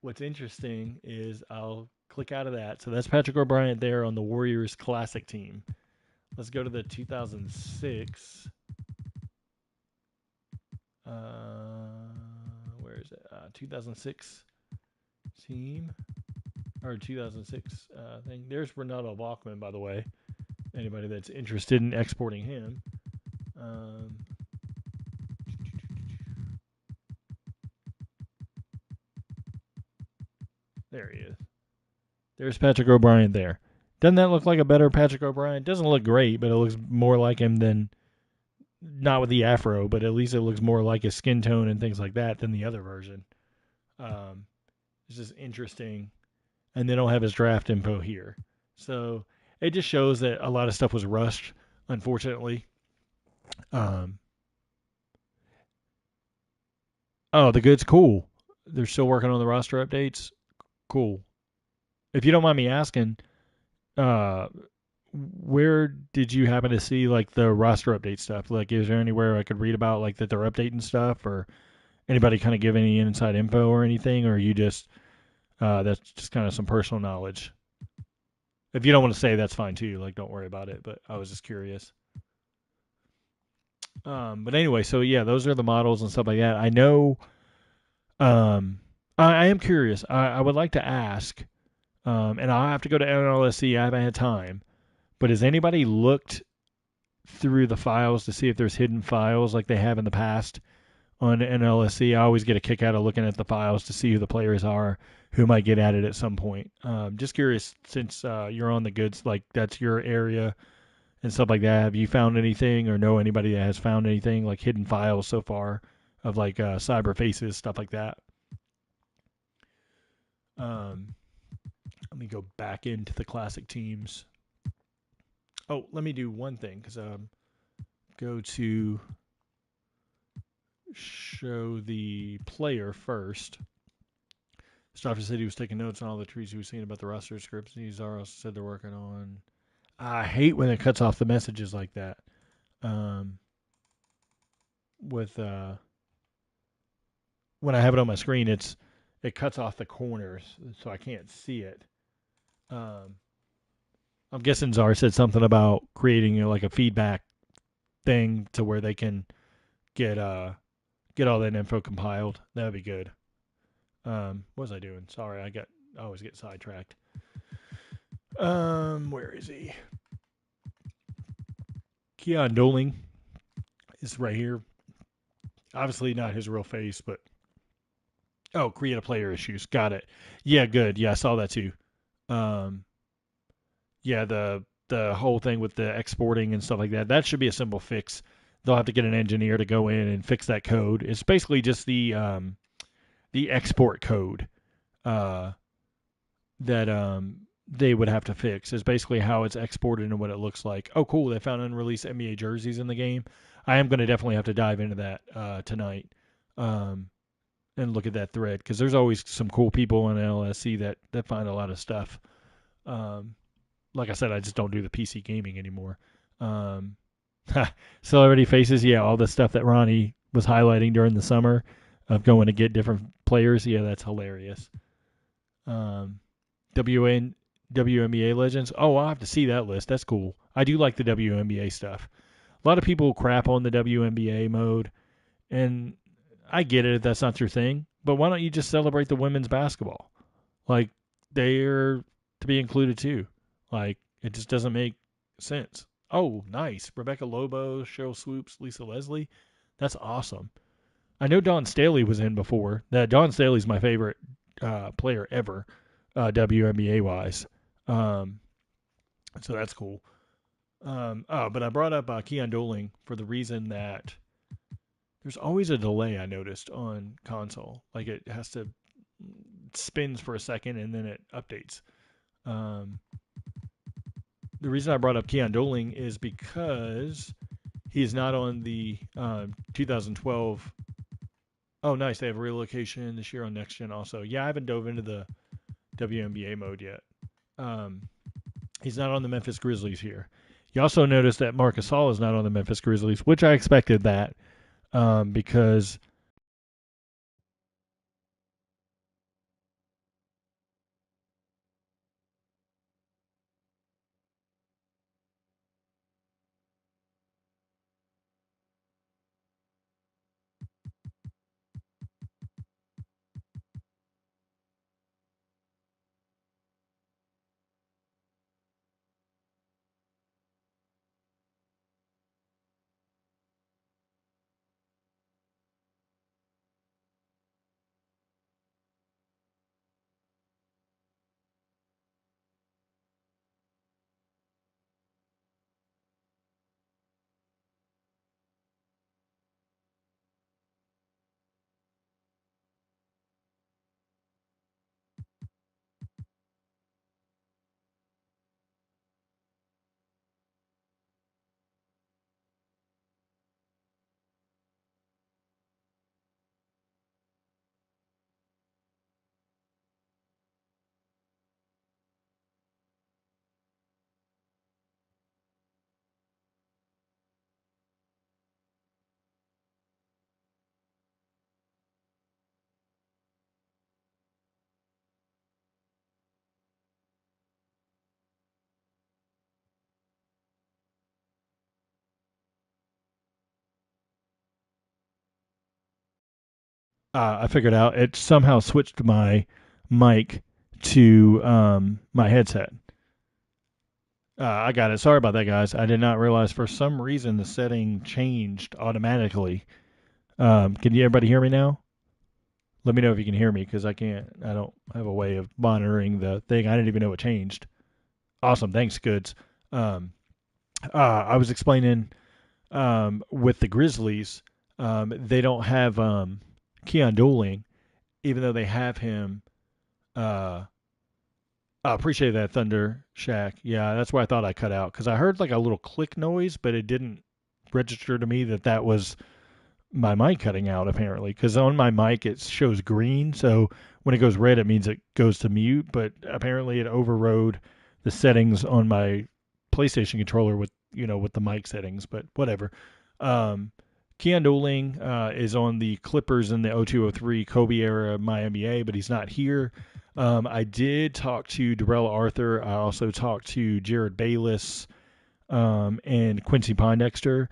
What's interesting is I'll click out of that. So that's Patrick O'Brien there on the Warriors Classic team. Let's go to the 2006. Where is it? 2006 team or 2006 thing. There's Ronaldo Bachman, by the way. Anybody that's interested in exporting him. There he is. There's Patrick O'Brien there. Doesn't that look like a better Patrick O'Brien? Doesn't look great, but it looks more like him than, not with the afro, but at least it looks more like his skin tone and things like that than the other version. It's just interesting. And they don't have his draft info here. So it just shows that a lot of stuff was rushed, unfortunately. Oh, the good's cool. They're still working on the roster updates. Cool. If you don't mind me asking, where did you happen to see like the roster update stuff? Like, is there anywhere I could read about like that they're updating stuff, or anybody kind of give any inside info or anything, or you just that's just kind of some personal knowledge? If you don't want to say, that's fine too. Like, don't worry about it. But I was just curious. But anyway, so yeah, those are the models and stuff like that. I know. I am curious. I would like to ask, and I'll have to go to NLSC. I haven't had time. But has anybody looked through the files to see if there's hidden files like they have in the past on NLSC? I always get a kick out of looking at the files to see who the players are who might get added at some point. Just curious, since you're on the goods, like that's your area and stuff like that. Have you found anything or know anybody that has found anything like hidden files so far of like cyber faces, stuff like that? Let me go back into the classic teams. Oh, let me do one thing because go to show the player first. Stoffer said he was taking notes on all the trees he was seeing about the roster scripts. Zara said they're working on. I hate when it cuts off the messages like that. When I have it on my screen, it cuts off the corners, so I can't see it. I'm guessing Czar said something about creating like a feedback thing to where they can get all that info compiled. That would be good. What was I doing? Sorry, I always get sidetracked. Where is he? Keon Doling is right here. Obviously not his real face, but create a player issues. Got it. Yeah, good. Yeah, I saw that too. Yeah, the whole thing with the exporting and stuff like that. That should be a simple fix. They'll have to get an engineer to go in and fix that code. It's basically just the export code that they would have to fix. Is basically how it's exported and what it looks like. Oh, cool! They found unreleased NBA jerseys in the game. I am going to definitely have to dive into that tonight and look at that thread because there's always some cool people in LSC that find a lot of stuff. Like I said, I just don't do the PC gaming anymore. Celebrity faces, yeah, all the stuff that Ronnie was highlighting during the summer of going to get different players, yeah, that's hilarious. WNBA legends, oh, I'll have to see that list. That's cool. I do like the WNBA stuff. A lot of people crap on the WNBA mode, and I get it if that's not your thing, but why don't you just celebrate the women's basketball? Like, they're to be included too. Like, it just doesn't make sense. Oh, nice. Rebecca Lobo, Cheryl Swoops, Lisa Leslie. That's awesome. I know Dawn Staley was in before. Dawn Staley's my favorite player ever, WNBA-wise. So that's cool. But I brought up Keon Doling for the reason that there's always a delay I noticed on console. Like it has to spins for a second and then it updates. Um, the reason I brought up Keon Doling is because he's not on the 2012. Oh, nice. They have a relocation this year on Next Gen also. Yeah, I haven't dove into the WNBA mode yet. Um, he's not on the Memphis Grizzlies here. You also notice that Marc Gasol is not on the Memphis Grizzlies, which I expected that because I figured out it somehow switched my mic to my headset. I got it. Sorry about that, guys. I did not realize for some reason the setting changed automatically. Can you everybody hear me now? Let me know if you can hear me because I can't. I don't have a way of monitoring the thing. I didn't even know it changed. Awesome. Thanks, Goods. Um, I was explaining with the Grizzlies, they don't have Keon Dooling, even though they have him. Uh, I appreciate that, Thunder Shack. Yeah, that's why I thought I cut out because I heard like a little click noise, but it didn't register to me that that was my mic cutting out apparently. Because on my mic it shows green, so when it goes red, it means it goes to mute. But apparently, it overrode the settings on my PlayStation controller with with the mic settings. But whatever. Um, Keon Dooling is on the Clippers in the 0203 Kobe era MyNBA, but he's not here. I did talk to Darrell Arthur. I also talked to Jared Bayless and Quincy Pondexter.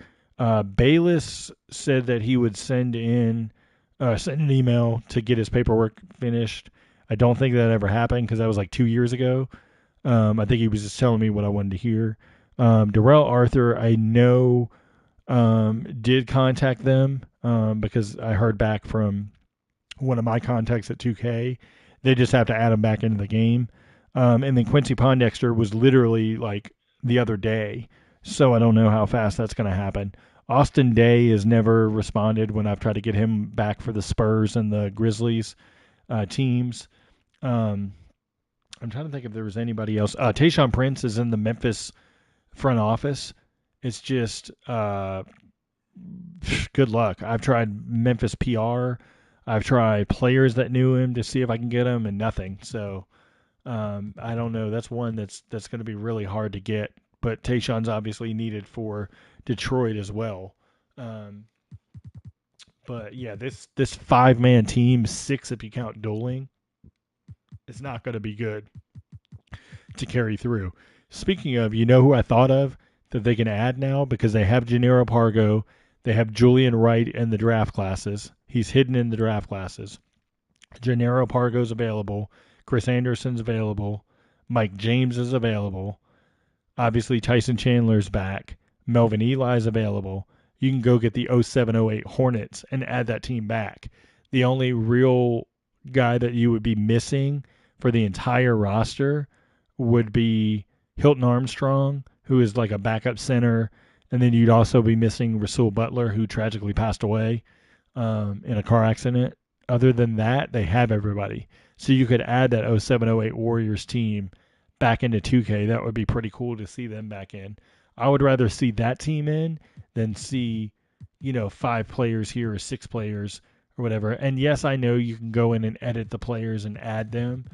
Bayless said that he would send an email to get his paperwork finished. I don't think that ever happened because that was like 2 years ago. I think he was just telling me what I wanted to hear. Darrell Arthur, I know, did contact them because I heard back from one of my contacts at 2K. They just have to add him back into the game. And then Quincy Pondexter was literally like the other day. So I don't know how fast that's going to happen. Austin Day has never responded when I've tried to get him back for the Spurs and the Grizzlies teams. Um, I'm trying to think if there was anybody else. Tayshaun Prince is in the Memphis front office. It's just good luck. I've tried Memphis PR. I've tried players that knew him to see if I can get him, and nothing. So I don't know. That's one that's going to be really hard to get. But Tayshaun's obviously needed for Detroit as well. Um, but yeah, this 5-man team, 6 if you count Doling, is not going to be good to carry through. Speaking of, you know who I thought of that they can add now because they have Gennaro Pargo, they have Julian Wright in the draft classes. He's hidden in the draft classes. Gennaro Pargo's available. Chris Anderson's available. Mike James is available. Obviously, Tyson Chandler's back. Melvin Eli's available. You can go get the 0708 Hornets and add that team back. The only real guy that you would be missing for the entire roster would be Hilton Armstrong, who is like a backup center. And then you'd also be missing Rasul Butler, who tragically passed away in a car accident. Other than that, they have everybody. So you could add that 07-08 Warriors team back into 2K. That would be pretty cool to see them back in. I would rather see that team in than see, 5 players here or 6 players or whatever. And yes, I know you can go in and edit the players and add them,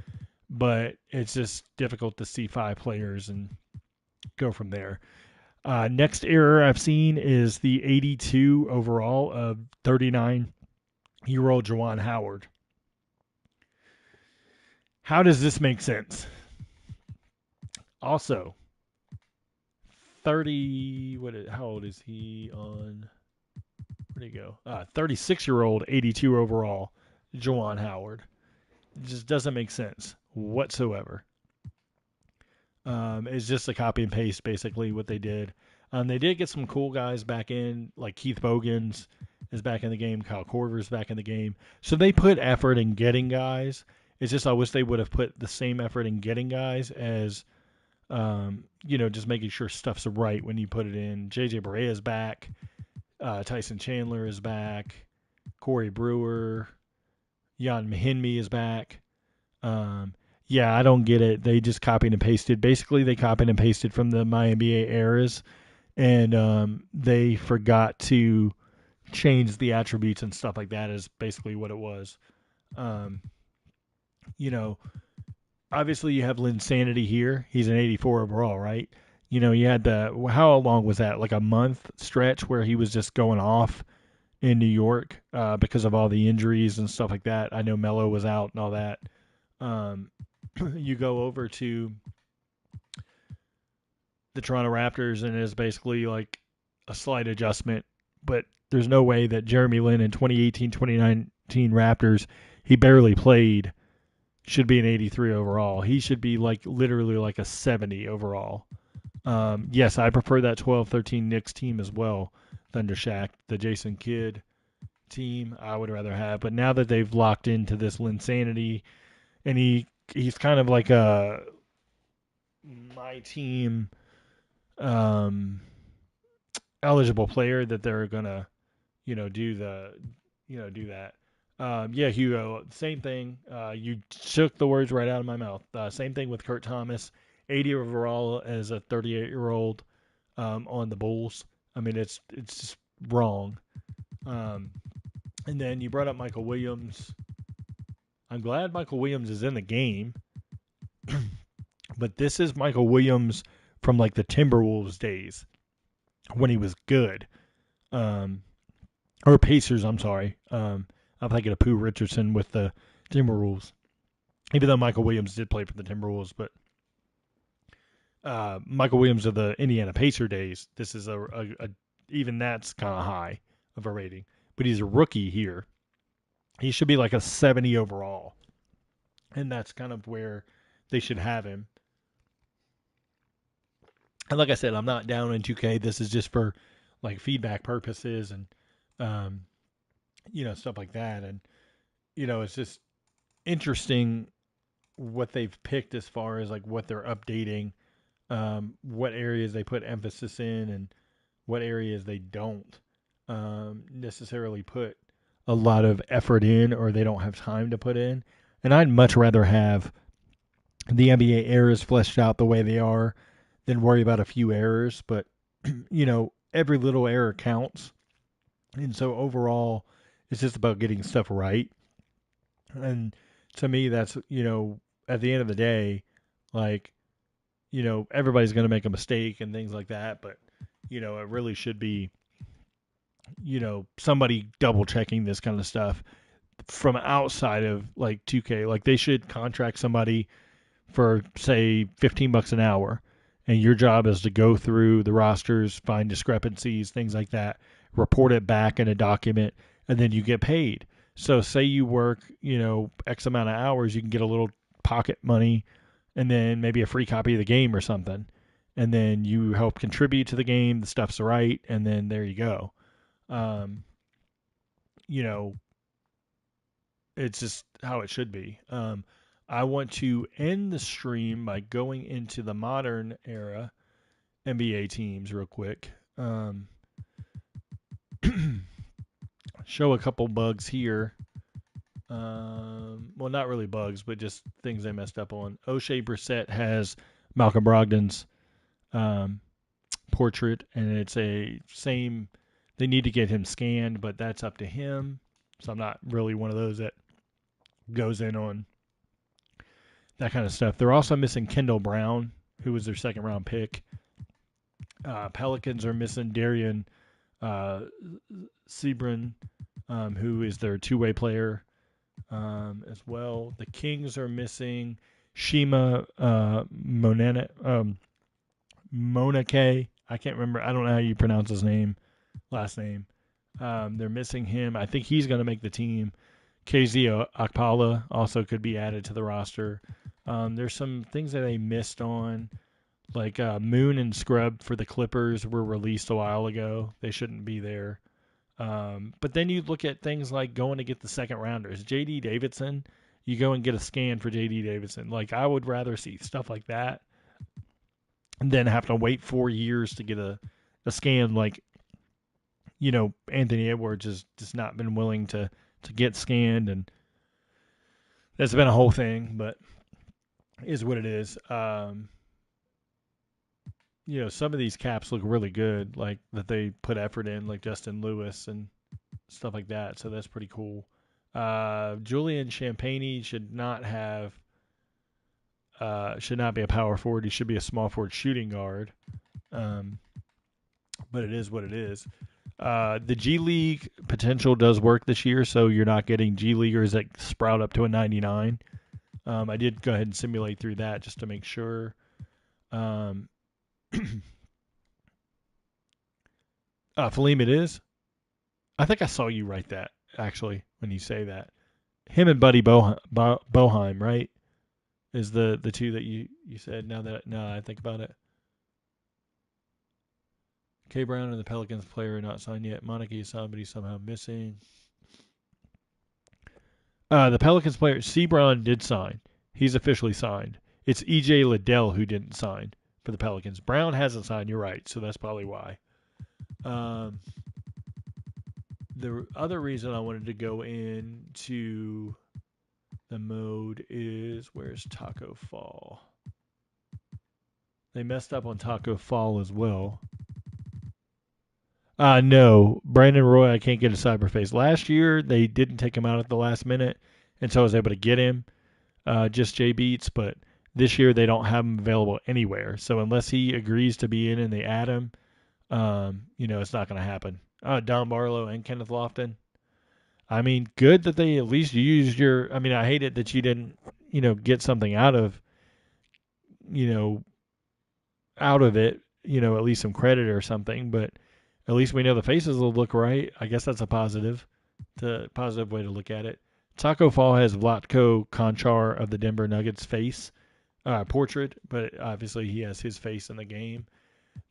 but it's just difficult to see 5 players and go from there. Next error I've seen is the 82 overall of 39-year-old Juwan Howard. How does this make sense? Also, how old is he on? Where'd he go? 36-year-old, 82 overall, Juwan Howard. It just doesn't make sense whatsoever. It's just a copy and paste, basically, what they did. They did get some cool guys back in, like Keith Bogans is back in the game, Kyle Korver's back in the game. So they put effort in getting guys. It's just I wish they would have put the same effort in getting guys as, just making sure stuff's right when you put it in. J.J. Barea is back. Tyson Chandler is back. Corey Brewer. Jan MYNBA is back. Yeah, I don't get it. They just copied and pasted. Basically, they copied and pasted from the MYNBA eras, and they forgot to change the attributes and stuff like that is basically what it was. Obviously you have Linsanity here. He's an 84 overall, right? You had how long was that? Like a month stretch where he was just going off in New York because of all the injuries and stuff like that. I know Melo was out and all that. You go over to the Toronto Raptors and it's basically like a slight adjustment, but there's no way that Jeremy Lin in 2018-2019 Raptors, he barely played, should be an 83 overall. He should be literally like a 70 overall. Yes, I prefer that 12-13 Knicks team as well, Thunder Shack, the Jason Kidd team I would rather have. But now that they've locked into this Linsanity, and he's kind of like my team eligible player that they're gonna do that. Yeah, Hugo, same thing. You shook the words right out of my mouth. Same thing with Kurt Thomas, 80 overall as a 38-year-old on the Bulls. I mean, it's just wrong. And then you brought up Michael Williams. I'm glad Michael Williams is in the game, but this is Michael Williams from like the Timberwolves days when he was good. Or Pacers, I'm sorry. I'm thinking of Pooh Richardson with the Timberwolves. Even though Michael Williams did play for the Timberwolves, but Michael Williams of the Indiana Pacer days, this is even that's kind of high of a rating. But he's a rookie here. He should be like a 70 overall. And that's kind of where they should have him. And like I said, I'm not down in 2K. This is just for like feedback purposes and stuff like that. And it's just interesting what they've picked as far as like what they're updating, what areas they put emphasis in and what areas they don't necessarily put a lot of effort in or they don't have time to put in. And I'd much rather have the NBA errors fleshed out the way they are than worry about a few errors. But, every little error counts. And so overall, it's just about getting stuff right. And to me, that's, at the end of the day, everybody's going to make a mistake and things like that. But, it really should be, somebody double checking this kind of stuff from outside of like 2K. Like they should contract somebody for say $15 an hour, and your job is to go through the rosters, find discrepancies, things like that, report it back in a document, and then you get paid. So say you work, X amount of hours, you can get a little pocket money and then maybe a free copy of the game or something. And then you help contribute to the game, the stuff's right, and then there you go. It's just how it should be. I want to end the stream by going into the modern era NBA teams real quick. Show a couple bugs here. Well, not really bugs, but just things they messed up on. O'Shea Brissett has Malcolm Brogdon's portrait, and it's a same. They need to get him scanned, but that's up to him. So I'm not really one of those that goes in on that kind of stuff. They're also missing Kendall Brown, who was their second round pick. Pelicans are missing Darian Sebron, who is their two-way player as well. The Kings are missing Shima Monake. I can't remember. I don't know how you pronounce his last name. They're missing him. I think he's going to make the team. KZ Okpala also could be added to the roster. There's some things that they missed on, like Moon and Scrub for the Clippers were released a while ago. They shouldn't be there. But then you look at things like going to get the second rounders. J.D. Davidson, you go and get a scan for J.D. Davidson. Like, I would rather see stuff like that than have to wait 4 years to get a scan. Like, Anthony Edwards has just not been willing to get scanned, and that's been a whole thing, but is what it is. Some of these caps look really good, like that they put effort in, like Justin Lewis and stuff like that. So that's pretty cool. Julian Champagnie should not be a power forward. He should be a small forward shooting guard. But it is what it is. The G League potential does work this year, so you're not getting G Leaguers that sprout up to a 99. I did go ahead and simulate through that just to make sure. Philippe, it is. I think I saw you write that, actually, when you say that. Him and Buddy Boheim, right? Is the two that you said, now I think about it. K. Brown and the Pelicans player are not signed yet. Monarchy is signed, but he's somehow missing. The Pelicans player, Sebron did sign. He's officially signed. It's E.J. Liddell who didn't sign for the Pelicans. Brown hasn't signed, you're right, so that's probably why. The other reason I wanted to go into the mode is, where's Taco Fall? They messed up on Taco Fall as well. No, Brandon Roy, I can't get a cyberface. Last year, they didn't take him out at the last minute, and so I was able to get him, just J Beats, but this year they don't have him available anywhere. So unless he agrees to be in and they add him, it's not going to happen. Don Barlow and Kenneth Lofton. I mean, good that they at least used I hate it that you didn't, get something out of it, at least some credit or something, but at least we know the faces will look right. I guess that's a positive way to look at it. Taco Fall has Vlatko Konchar of the Denver Nuggets face portrait, but obviously he has his face in the game.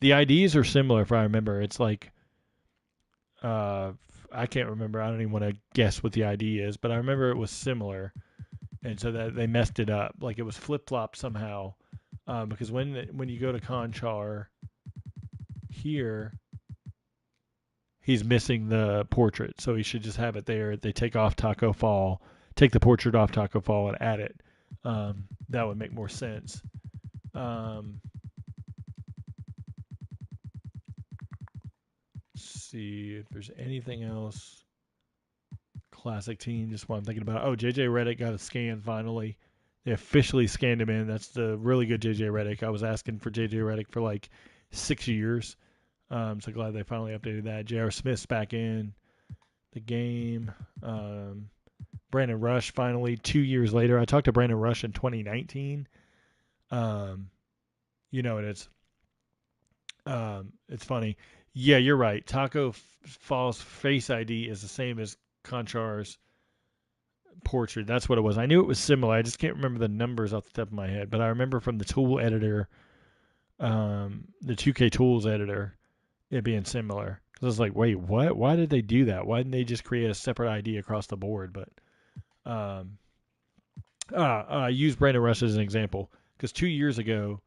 The IDs are similar, if I remember. It's like, I can't remember. I don't even want to guess what the ID is, but I remember it was similar, and so that they messed it up. Like it was flip-flopped somehow, because when you go to Konchar here, he's missing the portrait, so he should just have it there. They take the portrait off Taco Fall and add it. That would make more sense. Let's see if there's anything else. Classic team, just what I'm thinking about. Oh, JJ Redick got a scan finally. They officially scanned him in. That's the really good JJ Redick. I was asking for JJ Redick for like 6 years. So glad they finally updated that. J.R. Smith's back in the game. Brandon Rush finally 2 years later. I talked to Brandon Rush in 2019. And it's funny. Yeah, you're right. Taco Fall's face ID is the same as Konchar's portrait. That's what it was. I knew it was similar. I just can't remember the numbers off the top of my head. But I remember from the tool editor, the 2K Tools editor, it being similar. Because I was like, wait, what? Why did they do that? Why didn't they just create a separate ID across the board? But I use Brandon Rush as an example. Because 2 years ago,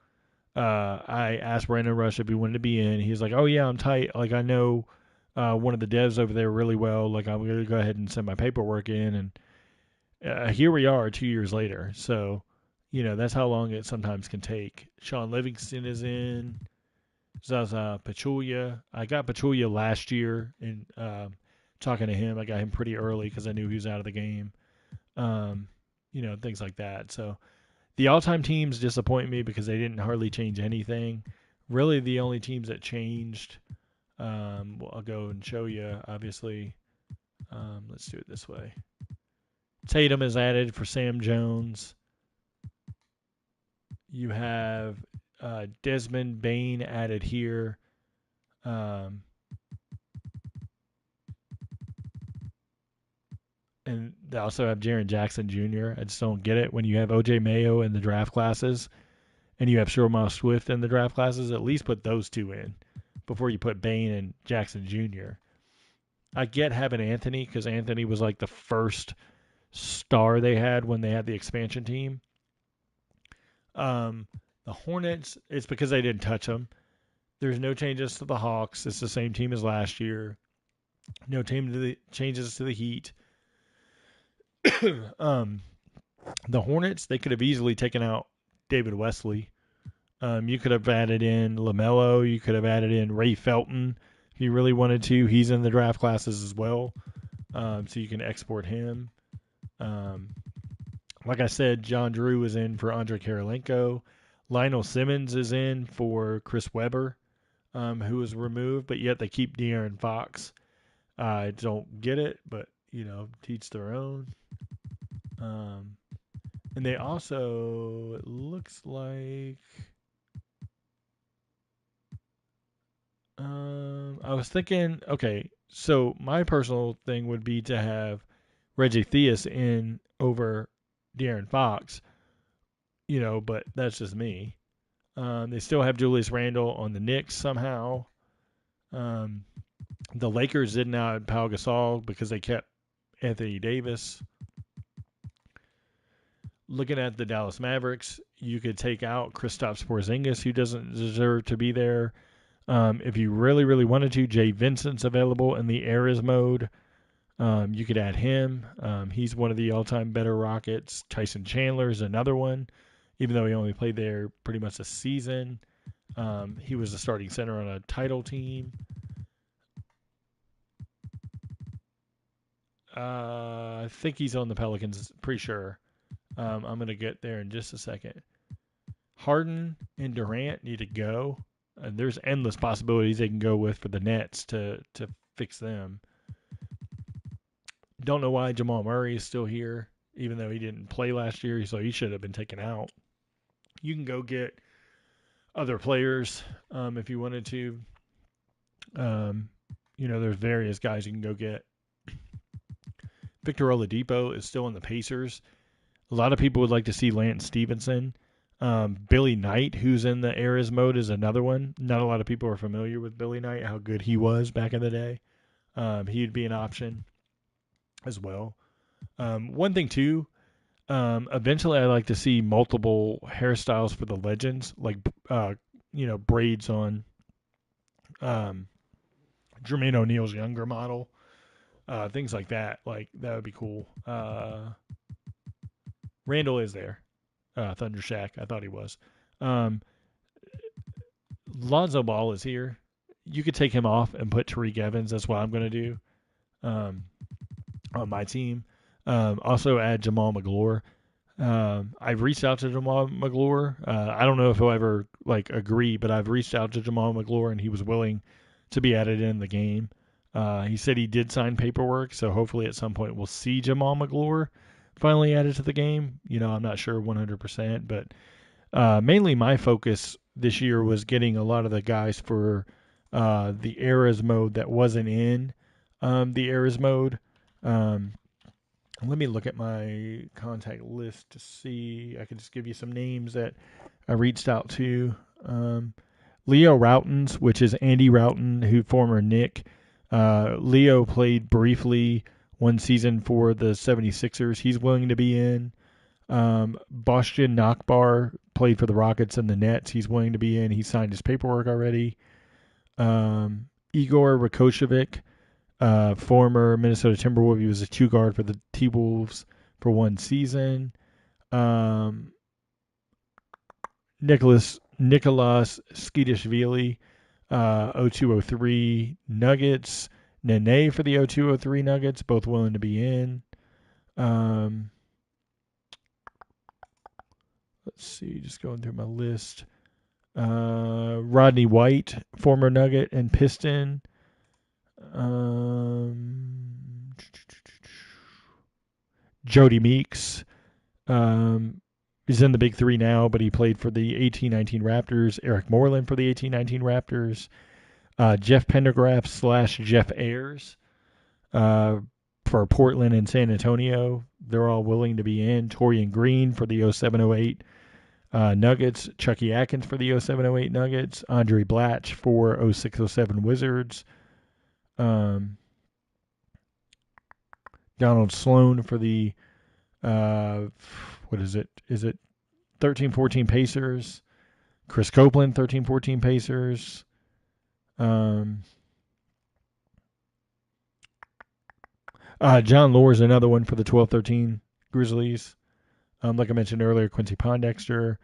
I asked Brandon Rush if he wanted to be in. He was like, "Oh yeah, I'm tight. Like I know one of the devs over there really well. Like I'm gonna go ahead and send my paperwork in." And here we are 2 years later. So, that's how long it sometimes can take. Sean Livingston is in. Zaza Pachulia. I got Pachulia last year, and talking to him, I got him pretty early because I knew he was out of the game. Things like that. So the all-time teams disappoint me because they didn't hardly change anything. Really, the only teams that changed, I'll go and show you, obviously. Let's do it this way. Tatum is added for Sam Jones. You have Desmond Bain added here. And they also have Jaren Jackson Jr. I just don't get it. When you have O.J. Mayo in the draft classes and you have Sherman Swift in the draft classes, at least put those two in before you put Bain and Jackson Jr. I get having Anthony because Anthony was like the first star they had when they had the expansion team. The Hornets, it's because they didn't touch them. There's no changes to the Hawks. It's the same team as last year. No changes to the Heat. The Hornets, they could have easily taken out David Wesley. You could have added in LaMelo. You could have added in Ray Felton if you really wanted to. He's in the draft classes as well, so you can export him. Like I said, John Drew is in for Andre Karolinko. Lionel Simmons is in for Chris Webber, who was removed, but yet they keep De'Aaron Fox. I don't get it, but, teach their own. And they also, it looks like, I was thinking, okay, so my personal thing would be to have Reggie Theus in over De'Aaron Fox, but that's just me. They still have Julius Randle on the Knicks somehow. The Lakers did not add Pau Gasol because they kept Anthony Davis. Looking at the Dallas Mavericks, you could take out Kristaps Porzingis, who doesn't deserve to be there. If you really, really wanted to, Jay Vincent's available in the Eras mode. You could add him. He's one of the all-time better Rockets. Tyson Chandler is another one, even though he only played there pretty much a season. He was a starting center on a title team. I think he's on the Pelicans, pretty sure. I'm going to get there in just a second. Harden and Durant need to go. There's endless possibilities they can go with for the Nets to fix them. Don't know why Jamal Murray is still here, even though he didn't play last year, so he should have been taken out. You can go get other players if you wanted to. There's various guys you can go get. Victor Oladipo is still in the Pacers. A lot of people would like to see Lance Stevenson. Billy Knight, who's in the Eras mode, is another one. Not a lot of people are familiar with Billy Knight, how good he was back in the day. He'd be an option as well. One thing, too, eventually I'd like to see multiple hairstyles for the legends, like, braids on Jermaine O'Neal's younger model. Things like that. Like, that would be cool. Randall is there. Thunder Shack. I thought he was. Lonzo Ball is here. You could take him off and put Tariq Evans. That's what I'm going to do on my team. Also add Jamal McGlure. I've reached out to Jamal McGlure. I don't know if he'll ever agree, but I've reached out to Jamal McGlure and he was willing to be added in the game. He said he did sign paperwork, so hopefully at some point we'll see Jamal McGlure finally added to the game. I'm not sure 100%, but mainly my focus this year was getting a lot of the guys for the Eras mode that wasn't in the Eras mode. Let me look at my contact list to see. I can just give you some names that I reached out to. Leo Routens, which is Andy Routon, who former Knick. Leo played briefly one season for the 76ers. He's willing to be in. Boston Nakbar played for the Rockets and the Nets. He's willing to be in. He signed his paperwork already. Igor Rakocevic, former Minnesota Timberwolves. He was a 2 guard for the T-Wolves for 1 season. Nicholas Skidishvili, 0203 Nuggets. Nene for the 0203 Nuggets, both willing to be in. Let's see, just going through my list. Rodney White, former Nugget and Piston. Jody Meeks. He's in the Big Three now, but he played for the 18-19 Raptors. Eric Moreland for the 18-19 Raptors. Jeff Pendergraph / Jeff Ayers for Portland and San Antonio. They're all willing to be in. Torian Green for the 07-08 Nuggets. Chucky Atkins for the 07-08 Nuggets. Andre Blatch for 06-07 Wizards. Donald Sloan for the what is it? Is it 13-14 Pacers? Chris Copeland, 13-14 Pacers. John Lohr is another one for the 12-13 Grizzlies. Like I mentioned earlier, Quincy Pondexter.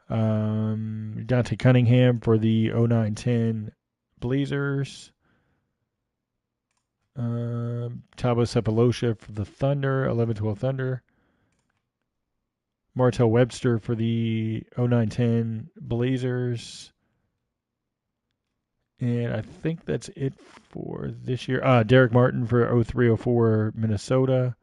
Dante Cunningham for the 09-10 Blazers. Thabo Sepulosha for the Thunder, 11-12 Thunder. Martell Webster for the 09-10 Blazers. And I think that's it for this year. Derek Martin for 03-04 Minnesota.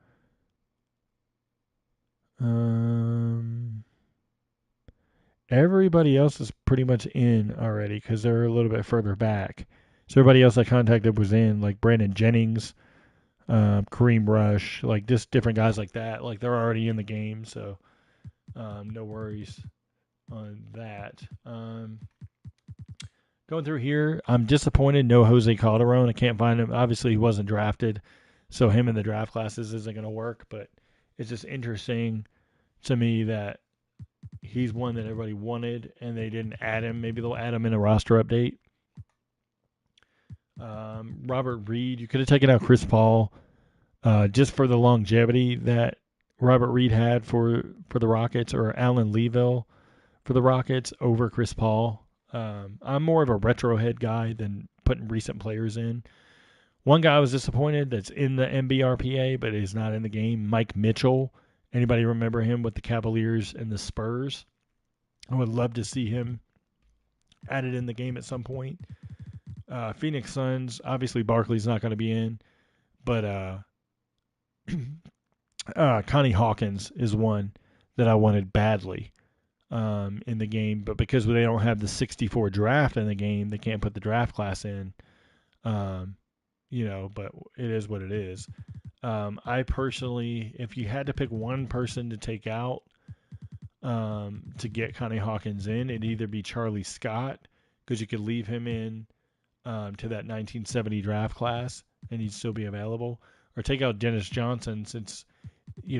Everybody else is pretty much in already because they're a little bit further back. So everybody else I contacted was in, like Brandon Jennings, Kareem Rush, like just different guys like that. Like they're already in the game, so no worries on that. Going through here, I'm disappointed. No Jose Calderon. I can't find him. Obviously, he wasn't drafted, so him in the draft classes isn't going to work. But it's just interesting to me that he's one that everybody wanted, and they didn't add him. Maybe they'll add him in a roster update. Robert Reed, you could have taken out Chris Paul just for the longevity that Robert Reed had for the Rockets, or Alan Leaville for the Rockets over Chris Paul. I'm more of a retro head guy than putting recent players in. One guy I was disappointed that's in the MBRPA but is not in the game, Mike Mitchell. Anybody remember him with the Cavaliers and the Spurs? I would love to see him added in the game at some point. Phoenix Suns, obviously Barkley's not going to be in, but Connie Hawkins is one that I wanted badly in the game, but because they don't have the 64 draft in the game, they can't put the draft class in. But it is what it is. I personally, if you had to pick one person to take out to get Connie Hawkins in, it'd either be Charlie Scott, because you could leave him in to that 1970 draft class and he'd still be available, or take out Dennis Johnson, since,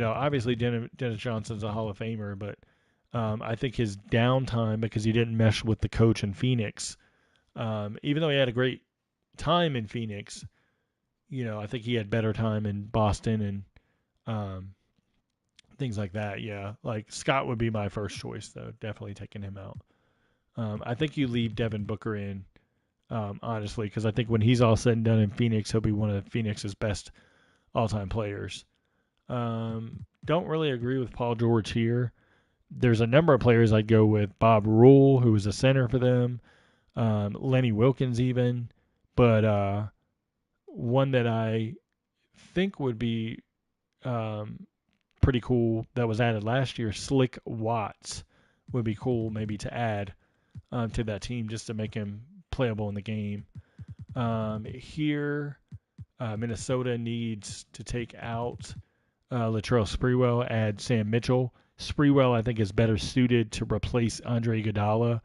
obviously Dennis Johnson's a Hall of Famer, but I think his downtime, because he didn't mesh with the coach in Phoenix, even though he had a great time in Phoenix, I think he had better time in Boston and things like that. Yeah, like Scott would be my first choice, though. Definitely taking him out. I think you leave Devin Booker in, honestly, because I think when he's all said and done in Phoenix, he'll be one of Phoenix's best all-time players. Don't really agree with Paul George here. There's a number of players I'd go with. Bob Rule, who was a center for them. Lenny Wilkins even. But one that I think would be pretty cool that was added last year, Slick Watts, would be cool maybe to add to that team just to make him playable in the game. Here, Minnesota needs to take out Latrell Sprewell, add Sam Mitchell. Sprewell, I think, is better suited to replace Andre Iguodala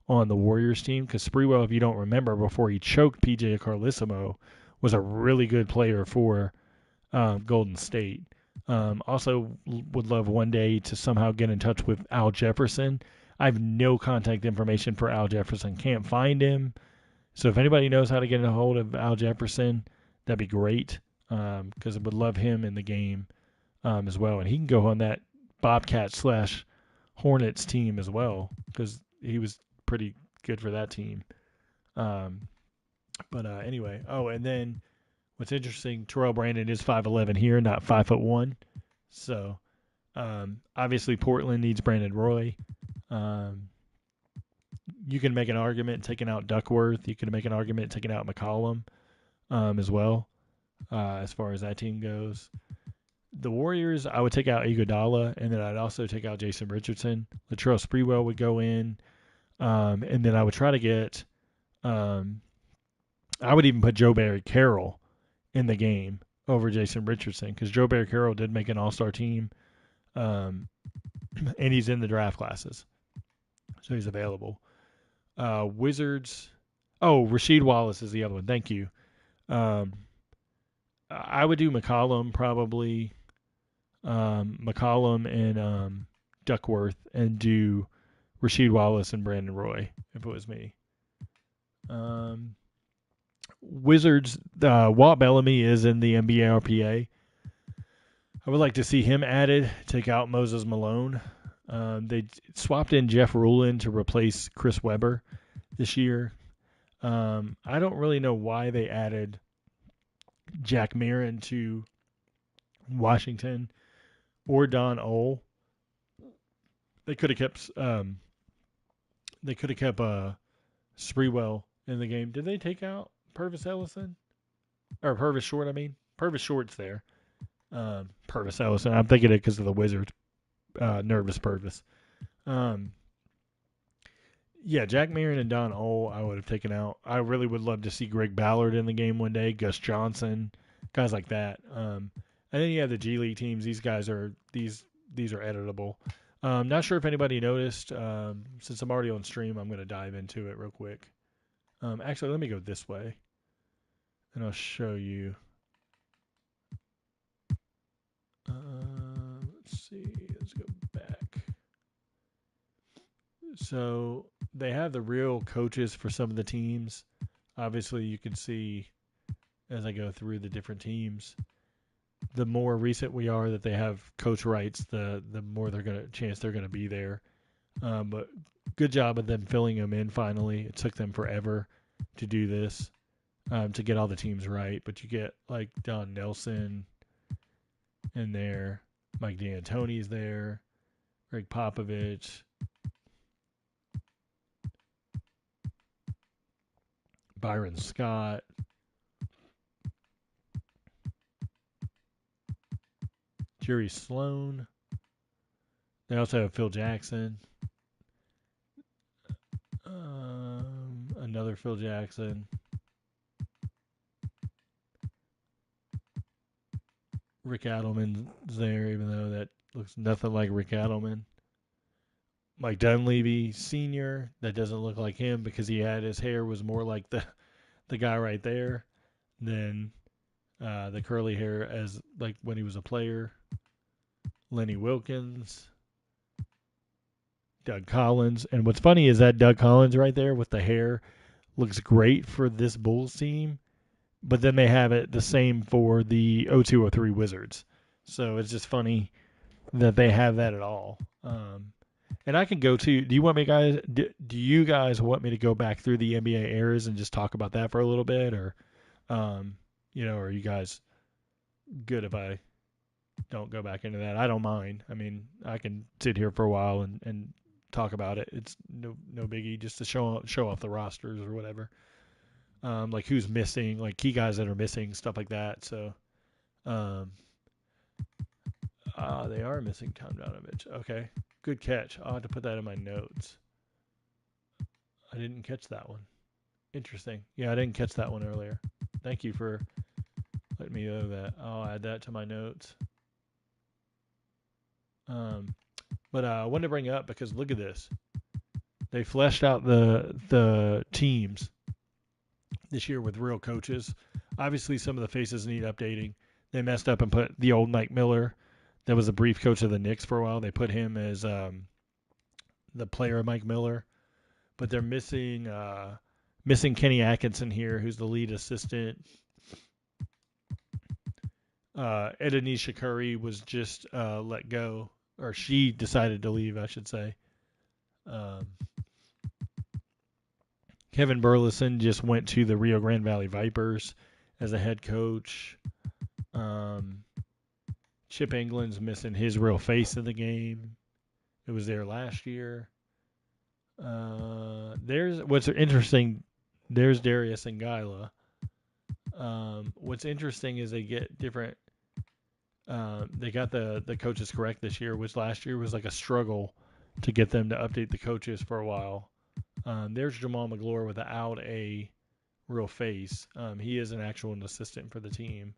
on the Warriors team, because Sprewell, if you don't remember, before he choked PJ Carlissimo, was a really good player for Golden State. Also, would love one day to somehow get in touch with Al Jefferson. I have no contact information for Al Jefferson. Can't find him. So if anybody knows how to get a hold of Al Jefferson, that'd be great. Because I would love him in the game as well, and he can go on that Bobcat/Hornets team as well because he was pretty good for that team. But anyway, and then what's interesting, Terrell Brandon is 5'11" here, not 5'1". So obviously Portland needs Brandon Roy. You can make an argument taking out Duckworth. You can make an argument taking out McCollum as well, as far as that team goes. The Warriors, I would take out Iguodala, and then I'd also take out Jason Richardson. Latrell Sprewell would go in, and then I would try to get I would even put Joe Barry Carroll in the game over Jason Richardson because Joe Barry Carroll did make an all-star team, and he's in the draft classes, so he's available. Wizards. Oh, Rasheed Wallace is the other one. Thank you. I would do McCollum probably. McCollum and Duckworth, and do Rasheed Wallace and Brandon Roy if it was me. Wizards, Walt Bellamy is in the NBA RPA. I would like to see him added. Take out Moses Malone. They swapped in Jeff Rulin to replace Chris Webber this year. I don't really know why they added Jack Marin to Washington or Don Ole. They could have kept Sprewell in the game. Did they take out Purvis Ellison? Or Purvis Short, I mean. Purvis Short's there. Purvis Ellison. I'm thinking it because of the Wizards. Nervous Purvis. Yeah, Jack Marin and Don Ole I would have taken out. I really would love to see Greg Ballard in the game one day. Gus Johnson. Guys like that. And then you have the G League teams. These guys are these are editable. Not sure if anybody noticed. Since I'm already on stream, I'm going to dive into it real quick. Actually, let me go this way, and I'll show you. Let's see. Let's go back. So they have the real coaches for some of the teams. Obviously, you can see as I go through the different teams. The more recent we are that they have coach rights, the more they're gonna be there. But good job of them filling them in finally. It took them forever to do this, to get all the teams right. But you get like Don Nelson in there, Mike D'Antoni's there, Greg Popovich, Byron Scott, Jerry Sloan. They also have Phil Jackson. Another Phil Jackson. Rick Adelman's there, even though that looks nothing like Rick Adelman. Mike Dunleavy Sr., that doesn't look like him because his hair was more like the guy right there than the curly hair as like when he was a player. Lenny Wilkins, Doug Collins. And what's funny is that Doug Collins right there with the hair looks great for this Bulls team, but then they have it the same for the 0203 Wizards. So it's just funny that they have that at all. And I can go to, do you guys want me to go back through the NBA eras and just talk about that for a little bit? Or, are you guys good if I don't go back into that? I don't mind. I mean, I can sit here for a while and talk about it. It's no biggie, just to show off the rosters or whatever. Like who's missing, like key guys that are missing, stuff like that. So, they are missing Tom Donovich. Okay, good catch. I'll have to put that in my notes. I didn't catch that one. Interesting. Yeah, I didn't catch that one earlier. Thank you for letting me know that. I'll add that to my notes. But I wanted to bring up because look at this. They fleshed out the teams this year with real coaches. Obviously, some of the faces need updating. They messed up and put the old Mike Miller that was a brief coach of the Knicks for a while. They put him as the player Mike Miller, but they're missing Kenny Atkinson here, who's the lead assistant. Edenisha Curry was just let go, or she decided to leave, I should say. Kevin Burleson just went to the Rio Grande Valley Vipers as a head coach. Chip England's missing his real face of the game. It was there last year. There's what's interesting. There's Darius and Guyla. What's interesting is they get different. They got the coaches correct this year, which last year was like a struggle to get them to update the coaches for a while. There's Jamal McGlure without a real face. He is an actual assistant for the team.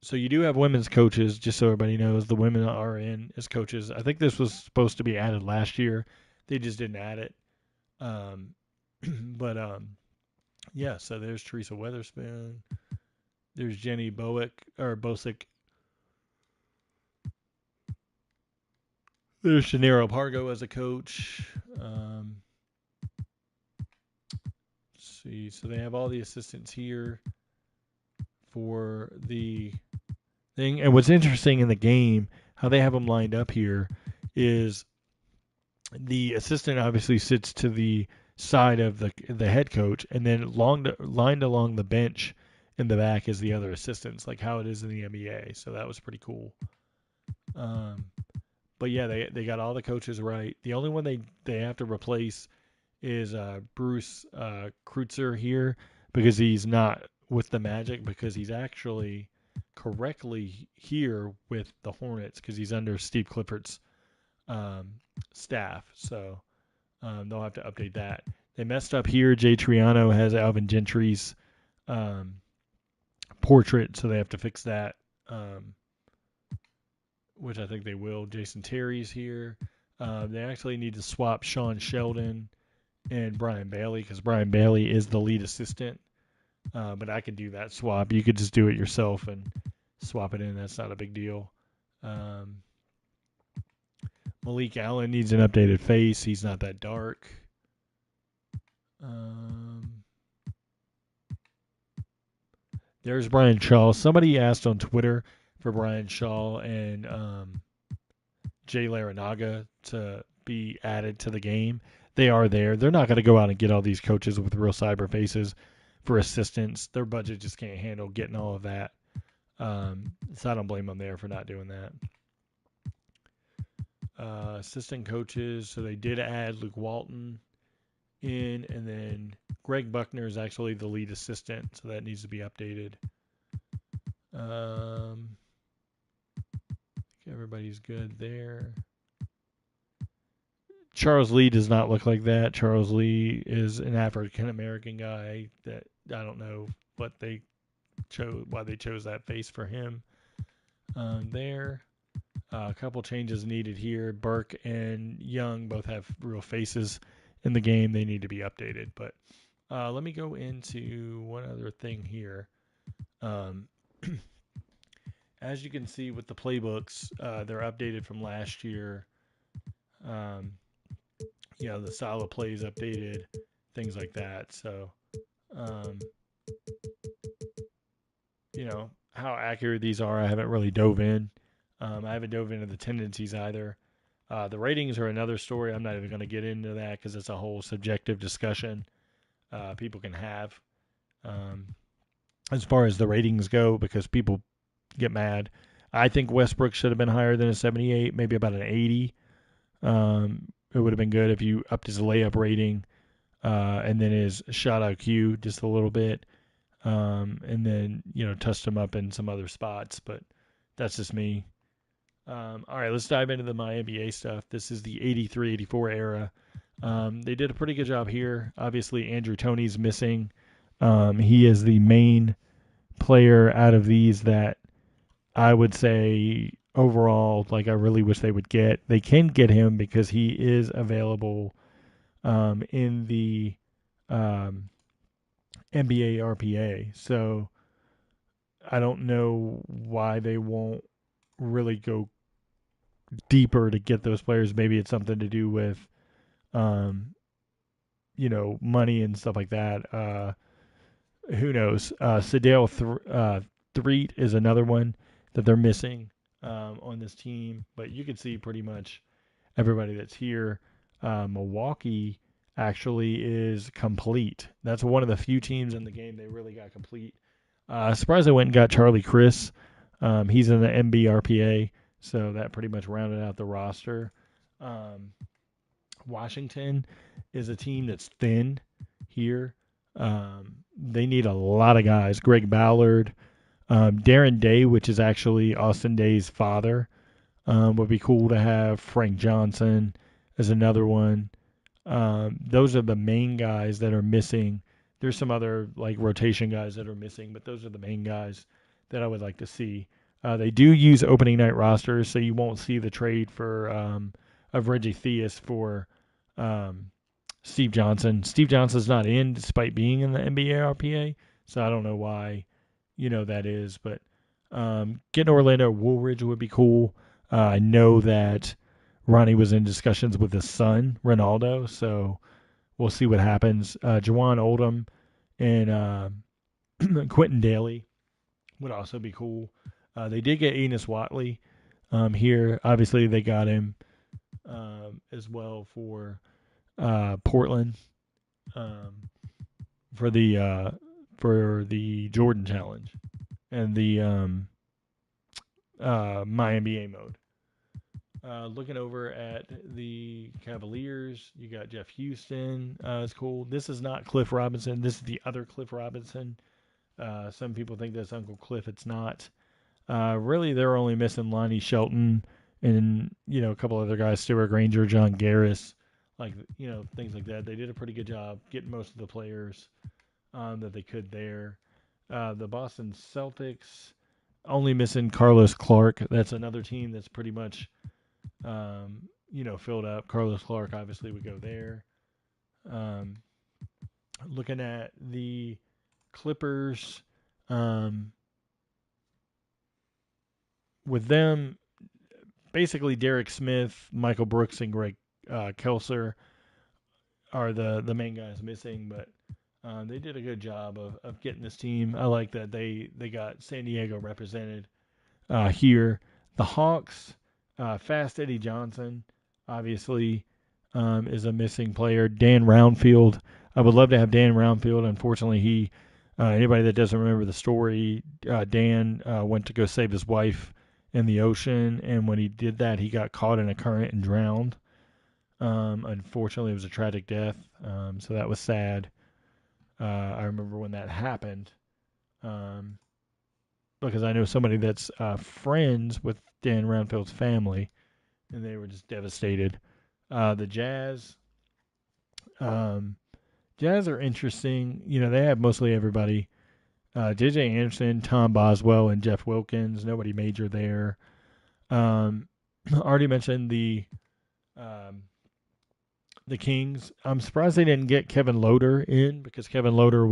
So you do have women's coaches, just so everybody knows. The women are in as coaches. I think this was supposed to be added last year. They just didn't add it. Yeah, so there's Teresa Weatherspoon. There's Jenny Bosick. There's Shanero Pargo as a coach. Let's see. So they have all the assistants here for the thing. And what's interesting in the game, how they have them lined up here, is the assistant obviously sits to the side of the head coach, and then lined along the bench in the back is the other assistants, like how it is in the NBA. So that was pretty cool. But yeah, they got all the coaches right. The only one they have to replace is Bruce Kreutzer here, because he's not with the Magic, because he's actually correctly here with the Hornets, because he's under Steve Clifford's staff. So they'll have to update that. They messed up here. Jay Triano has Alvin Gentry's portrait, so they have to fix that, which I think they will. Jason Terry's here. They actually need to swap Sean Sheldon and Brian Bailey, because Brian Bailey is the lead assistant. But I could do that swap. You could just do it yourself and swap it in. That's not a big deal. Malik Allen needs an updated face. He's not that dark. There's Brian Shaw. Somebody asked on Twitter for Brian Shaw and Jay Larinaga to be added to the game. They are there. They're not going to go out and get all these coaches with real cyber faces for assistants. Their budget just can't handle getting all of that. So I don't blame them there for not doing that. Assistant coaches, so they did add Luke Walton in, and then Greg Buckner is actually the lead assistant, so that needs to be updated. Everybody's good there. Charles Lee does not look like that. Charles Lee is an African-American guy that I don't know what they chose, why they chose that face for him. There. A couple changes needed here. Burke and Young both have real faces in the game. They need to be updated. But let me go into one other thing here. As you can see with the playbooks, they're updated from last year. The style of play is updated, things like that. So, how accurate these are, I haven't really dove in. I haven't dove into the tendencies either. The ratings are another story. I'm not even going to get into that because it's a whole subjective discussion people can have as far as the ratings go, because people get mad. I think Westbrook should have been higher than a 78, maybe about an 80. It would have been good if you upped his layup rating and then his shot IQ just a little bit, and then touched him up in some other spots. But that's just me. All right, let's dive into the MyNBA stuff. This is the 83-84 era. They did a pretty good job here. Obviously, Andrew Toney's missing. He is the main player out of these that I would say overall, like, I really wish they would get. They can get him because he is available in the NBA RPA. So I don't know why they won't really go deeper to get those players. Maybe it's something to do with, um, money and stuff like that. Who knows? Threet is another one that they're missing on this team, but you can see pretty much everybody that's here. Milwaukee actually is complete. That's one of the few teams in the game they really got complete. Surprised they went and got Charlie Chris. He's in the MBRPA, so that pretty much rounded out the roster. Um, Washington is a team that's thin here. They need a lot of guys. Greg Ballard, Darren Day, which is actually Austin Day's father, would be cool to have. Frank Johnson is another one. Those are the main guys that are missing. There's some other like rotation guys that are missing, but those are the main guys that I would like to see. They do use opening night rosters, so you won't see the trade for of Reggie Theus for Steve Johnson. Steve Johnson's not in despite being in the NBA RPA, so I don't know why that is. But getting Orlando Woolridge would be cool. I know that Ronnie was in discussions with his son, Ronaldo, so we'll see what happens. Jawan Oldham and Quentin Daly would also be cool. They did get Enos Watley here. Obviously, they got him as well for Portland for the Jordan Challenge and the MyNBA mode. Looking over at the Cavaliers, you got Jeff Houston. It's cool. This is not Cliff Robinson. This is the other Cliff Robinson. Some people think that's Uncle Cliff. It's not. Really, they're only missing Lonnie Shelton and a couple other guys, Stuart Granger, John Garris, things like that. They did a pretty good job getting most of the players that they could there. The Boston Celtics only missing Carlos Clark. That's another team that's pretty much filled up. Carlos Clark obviously would go there. Looking at the Clippers, with them, basically Derek Smith, Michael Brooks, and Greg Kelser are the main guys missing, but they did a good job of getting this team. I like that they got San Diego represented here. The Hawks, Fast Eddie Johnson, obviously, is a missing player. Dan Roundfield. I would love to have Dan Roundfield. Unfortunately, anybody that doesn't remember the story, Dan went to go save his wife in the ocean, and when he did that, he got caught in a current and drowned. Unfortunately, it was a tragic death, so that was sad. I remember when that happened, because I know somebody that's friends with Dan Roundfield's family, and they were just devastated. The Jazz, Jazz are interesting. They have mostly everybody. J.J. Anderson, Tom Boswell, and Jeff Wilkins. Nobody major there. Already mentioned the Kings. I'm surprised they didn't get Kevin Loader in because Kevin Loader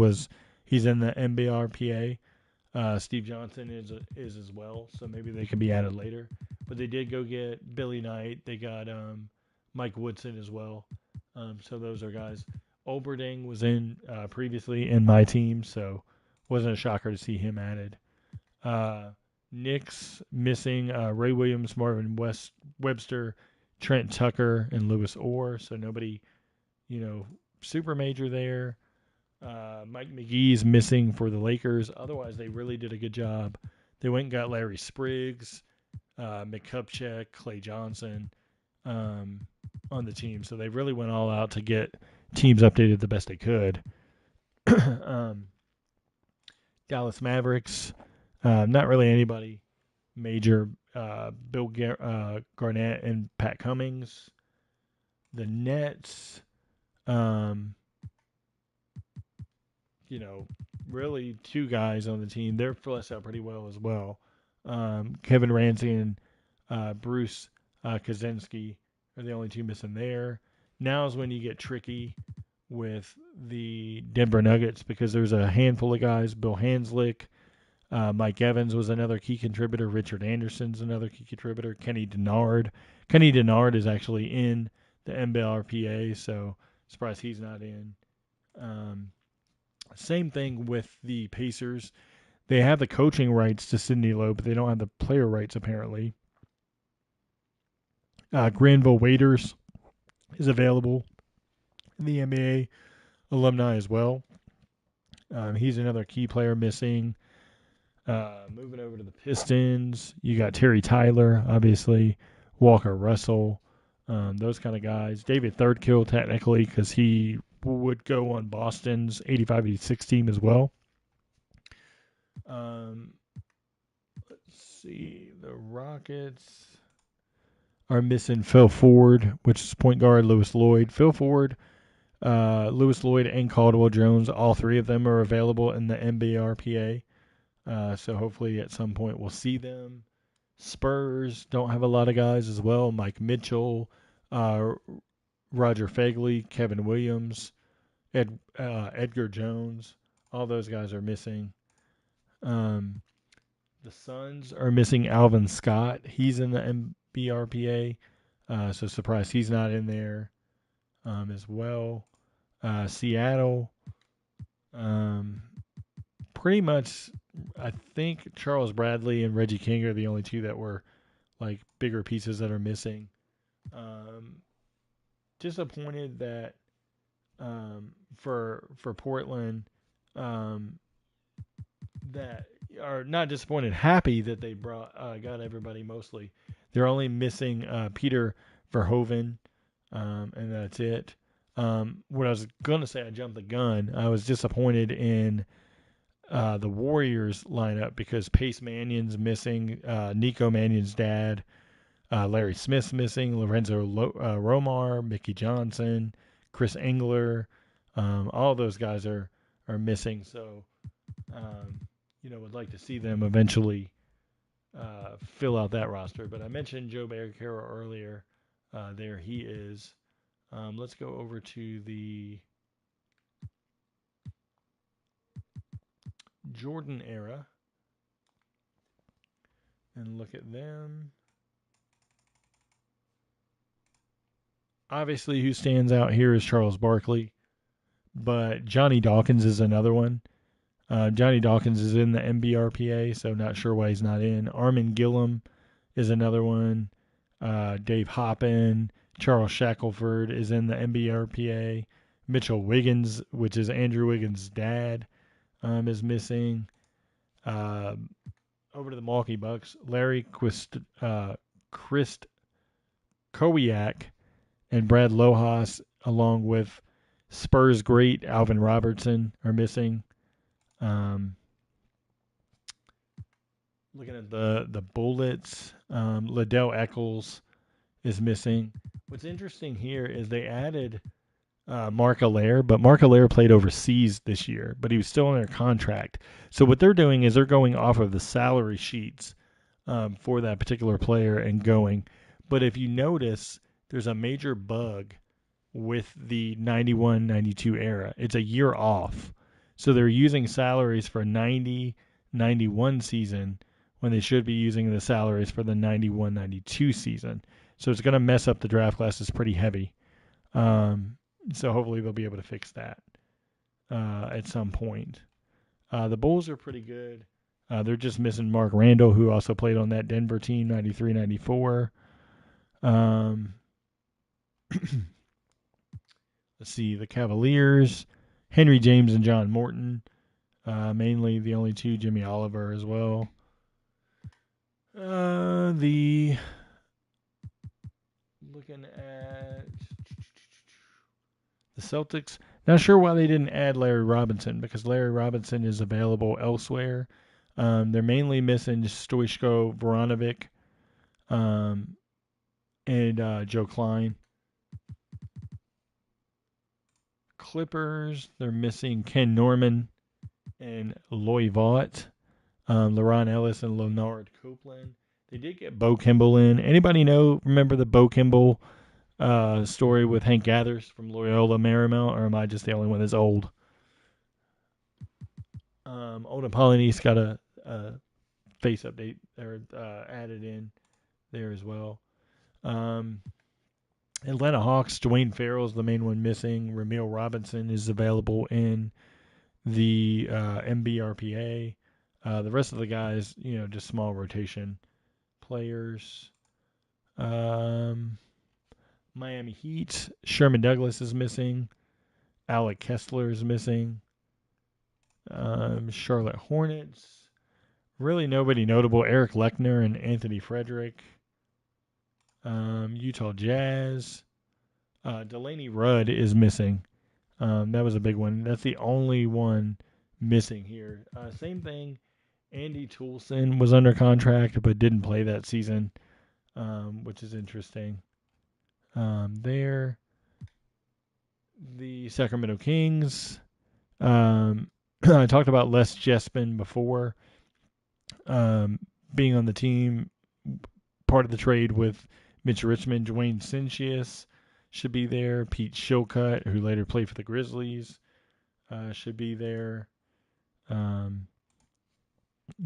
he's in the NBRPA. Steve Johnson is as well, so maybe they can be added later. But they did go get Billy Knight. They got Mike Woodson as well. So those are guys. Olberding was in previously in my team, so wasn't a shocker to see him added. Knicks missing Ray Williams, Marvin Webster, Trent Tucker, and Lewis Orr. So nobody, super major there. Mike McGee's missing for the Lakers. Otherwise, they really did a good job. They went and got Larry Spriggs, McCupcheck, Clay Johnson on the team. So they really went all out to get teams updated the best they could. Dallas Mavericks, not really anybody major. Bill Garnett and Pat Cummings. The Nets, really two guys on the team. They're fleshed out pretty well as well. Kevin Ramsey and Bruce Kaczynski are the only two missing there. Now is when you get tricky with the Denver Nuggets because there's a handful of guys. Bill Hanslick, Mike Evans was another key contributor. Richard Anderson's another key contributor. Kenny Denard. Kenny Denard is actually in the NBRPA, so surprised he's not in. Same thing with the Pacers. They have the coaching rights to Sidney Lowe, but they don't have the player rights apparently. Granville Waiters is available in the NBA alumni as well. He's another key player missing. Moving over to the Pistons, you got Terry Tyler, obviously, Walker Russell, those kind of guys. David Thirdkill, technically, because he would go on Boston's 85-86 team as well. Let's see. The Rockets are missing Phil Ford, which is point guard Lewis Lloyd. Phil Ford, Lewis Lloyd, and Caldwell Jones, all three of them are available in the NBRPA. So hopefully at some point we'll see them. Spurs don't have a lot of guys as well. Mike Mitchell, Roger Fagley, Kevin Williams, Edgar Jones. All those guys are missing. The Suns are missing Alvin Scott. He's in the NBRPA. So surprised he's not in there as well. Seattle. Pretty much, I think Charles Bradley and Reggie King are the only two that were like bigger pieces that are missing. Disappointed that for Portland, that are not disappointed, happy that they got everybody mostly. They're only missing Peter Verhoeven, and that's it. What I was going to say, I jumped the gun. I was disappointed in the Warriors lineup because Pace Mannion's missing, Nico Mannion's dad, Larry Smith's missing, Lorenzo Romar, Mickey Johnson, Chris Engler. All those guys are missing. So, would like to see them eventually fill out that roster. But I mentioned Joe Barricaro earlier. There he is. Let's go over to the Jordan era and look at them. Obviously, who stands out here is Charles Barkley, but Johnny Dawkins is another one. Johnny Dawkins is in the NBRPA, so not sure why he's not in. Armin Gillum is another one. Dave Hoppin, Charles Shackelford is in the NBRPA. Mitchell Wiggins, which is Andrew Wiggins' dad, is missing. Over to the Milwaukee Bucks, Larry Krystkowiak and Brad Lohaus, along with Spurs great Alvin Robertson, are missing. Looking at the Bullets, Liddell Eccles is missing. What's interesting here is they added Mark Allaire, but Mark Allaire played overseas this year, but he was still under contract. So what they're doing is they're going off of the salary sheets for that particular player and going. But if you notice, there's a major bug with the 91-92 era. It's a year off. So they're using salaries for 90-91 season when they should be using the salaries for the 91-92 season. So it's going to mess up the draft classes pretty heavy. So hopefully they'll be able to fix that at some point. The Bulls are pretty good. They're just missing Mark Randall, who also played on that Denver team, 93-94. Let's see, the Cavaliers, Henry James and John Morton, mainly the only two, Jimmy Oliver as well. Looking at the Celtics, not sure why they didn't add Larry Robinson, because Larry Robinson is available elsewhere. They're mainly missing Stoichko Voronovic and Joe Klein. Clippers, they're missing Ken Norman and Loy Vaught, LaRon Ellis and Leonard Copeland. They did get Bo Kimball in. Anybody remember the Bo Kimball story with Hank Gathers from Loyola Marymount, or am I just the only one that's old? Old Apollonius got a face update or added in there as well. Atlanta Hawks, Dwayne Farrell is the main one missing. Ramil Robinson is available in the MBRPA. The rest of the guys, just small rotation players. Miami Heat, Sherman Douglas is missing. Alec Kessler is missing. Charlotte Hornets, really nobody notable. Eric Lechner and Anthony Frederick. Utah Jazz. Delaney Rudd is missing. That was a big one. That's the only one missing here. Same thing. Andy Toulson was under contract but didn't play that season, which is interesting. There. The Sacramento Kings. I talked about Les Jespin before. Being on the team, part of the trade with Mitch Richmond. Dwayne Cincius should be there. Pete Shilcutt, who later played for the Grizzlies, should be there.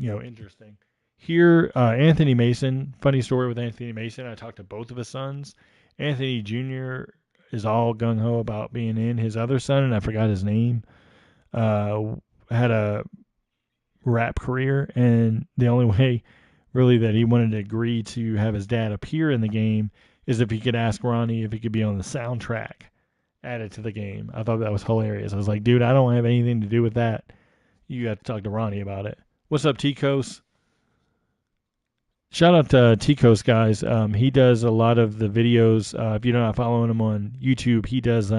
Interesting. Here, Anthony Mason. Funny story with Anthony Mason. I talked to both of his sons. Anthony Jr. is all gung-ho about being in. His other son, and I forgot his name, had a rap career, and the only way really that he wanted to agree to have his dad appear in the game is if he could ask Ronnie if he could be on the soundtrack added to the game. I thought that was hilarious. I was like, dude, I don't have anything to do with that. You got to talk to Ronnie about it. What's up, T-Coast? Shout out to T-Coast, guys. He does a lot of the videos. If you're not following him on YouTube, he does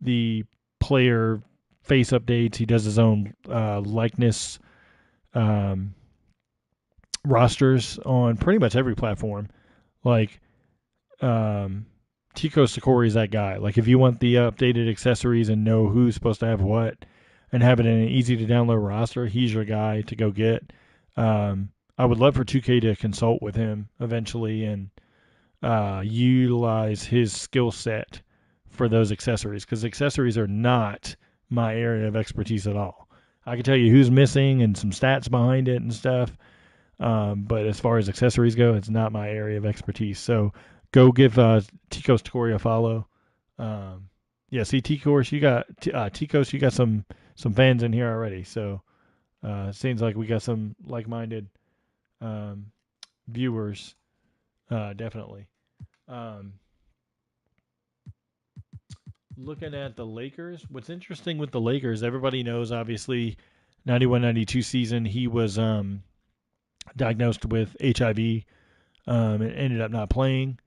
the player face updates. He does his own likeness rosters on pretty much every platform. Like, Tico Sakori is that guy. Like, if you want the updated accessories and know who's supposed to have what and have it in an easy-to-download roster, he's your guy to go get. I would love for 2K to consult with him eventually and utilize his skill set for those accessories, because accessories are not my area of expertise at all. I can tell you who's missing and some stats behind it and stuff, but as far as accessories go, it's not my area of expertise. So go give Ticos Tori a follow. See, Ticos, you got some fans in here already. So it seems like we got some like-minded viewers, definitely. Looking at the Lakers, what's interesting with the Lakers, everybody knows, obviously, 91-92 season, he was diagnosed with HIV and ended up not playing.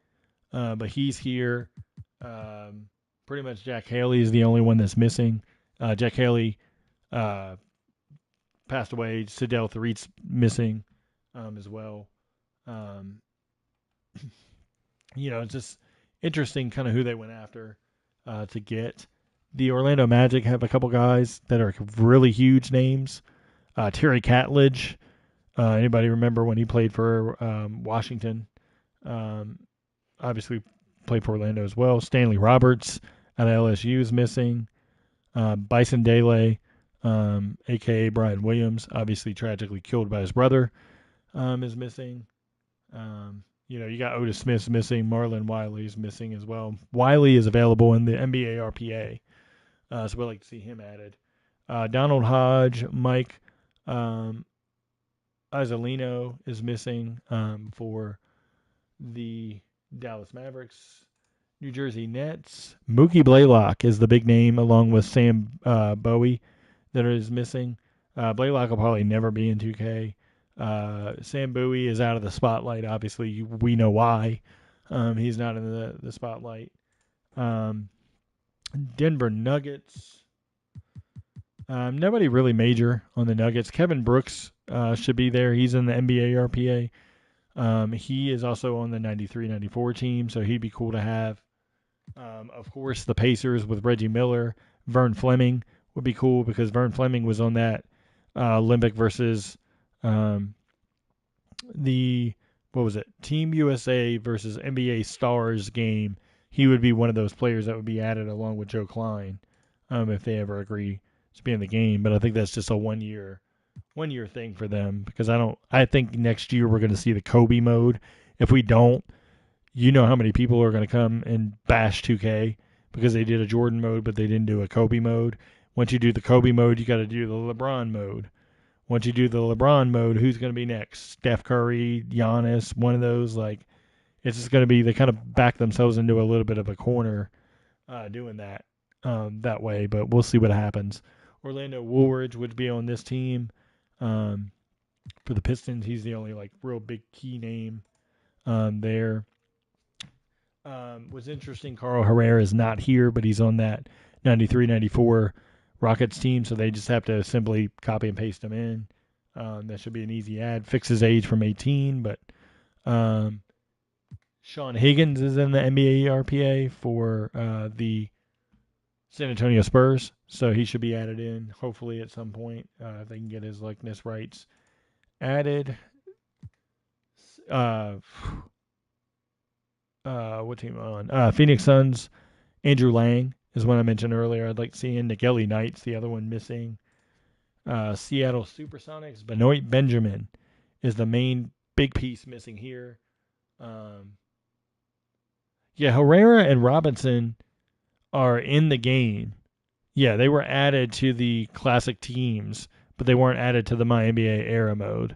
But he's here. Pretty much Jack Haley is the only one that's missing. Jack Haley passed away. Sidel Thareet's missing as well. It's just interesting kind of who they went after to get. The Orlando Magic have a couple guys that are really huge names. Terry Catledge. Anybody remember when he played for Washington? Obviously played for Orlando as well. Stanley Roberts at LSU is missing. Bison Dele, a.k.a. Brian Williams, obviously tragically killed by his brother, is missing. You got Otis Smith's missing. Marlon Wiley's missing as well. Wiley is available in the NBA RPA, so we'd like to see him added. Donald Hodge, Mike Isolino is missing for the Dallas Mavericks. New Jersey Nets. Mookie Blaylock is the big name, along with Sam Bowie, that is missing. Blaylock will probably never be in 2K. Sam Bowie is out of the spotlight. Obviously, we know why. He's not in the spotlight. Denver Nuggets. Nobody really major on the Nuggets. Kevin Brooks should be there. He's in the NBA RPA. He is also on the 93-94 team, so he'd be cool to have. Of course, the Pacers with Reggie Miller. Vern Fleming would be cool because Vern Fleming was on that Olympic versus Team USA versus NBA Stars game. He would be one of those players that would be added along with Joe Klein if they ever agree to be in the game. But I think that's just a one-year one-year thing for them, because I think next year we're going to see the Kobe mode. If we don't, you know how many people are going to come and bash 2K because they did a Jordan mode, but they didn't do a Kobe mode. Once you do the Kobe mode, you got to do the LeBron mode. Once you do the LeBron mode, who's going to be next? Steph Curry, Giannis, one of those. Like, it's just going to be, they kind of back themselves into a little bit of a corner doing that way, but we'll see what happens. Orlando Woolridge would be on this team. For the Pistons, he's the only like real big key name there. What's interesting, Carl Herrera is not here, but he's on that 93-94 Rockets team, so they just have to simply copy and paste him in. That should be an easy add. Fix his age from 18, but Sean Higgins is in the NBA ERPA for the San Antonio Spurs, so he should be added in, hopefully at some point, if they can get his likeness rights added. What team am I on? Phoenix Suns, Andrew Lang is one I mentioned earlier. I'd like to see in. Nikelly Knight's the other one missing. Seattle Supersonics, Benoit Benjamin is the main big piece missing here. Herrera and Robinson are in the game. Yeah, they were added to the classic teams, but they weren't added to the MyNBA era mode.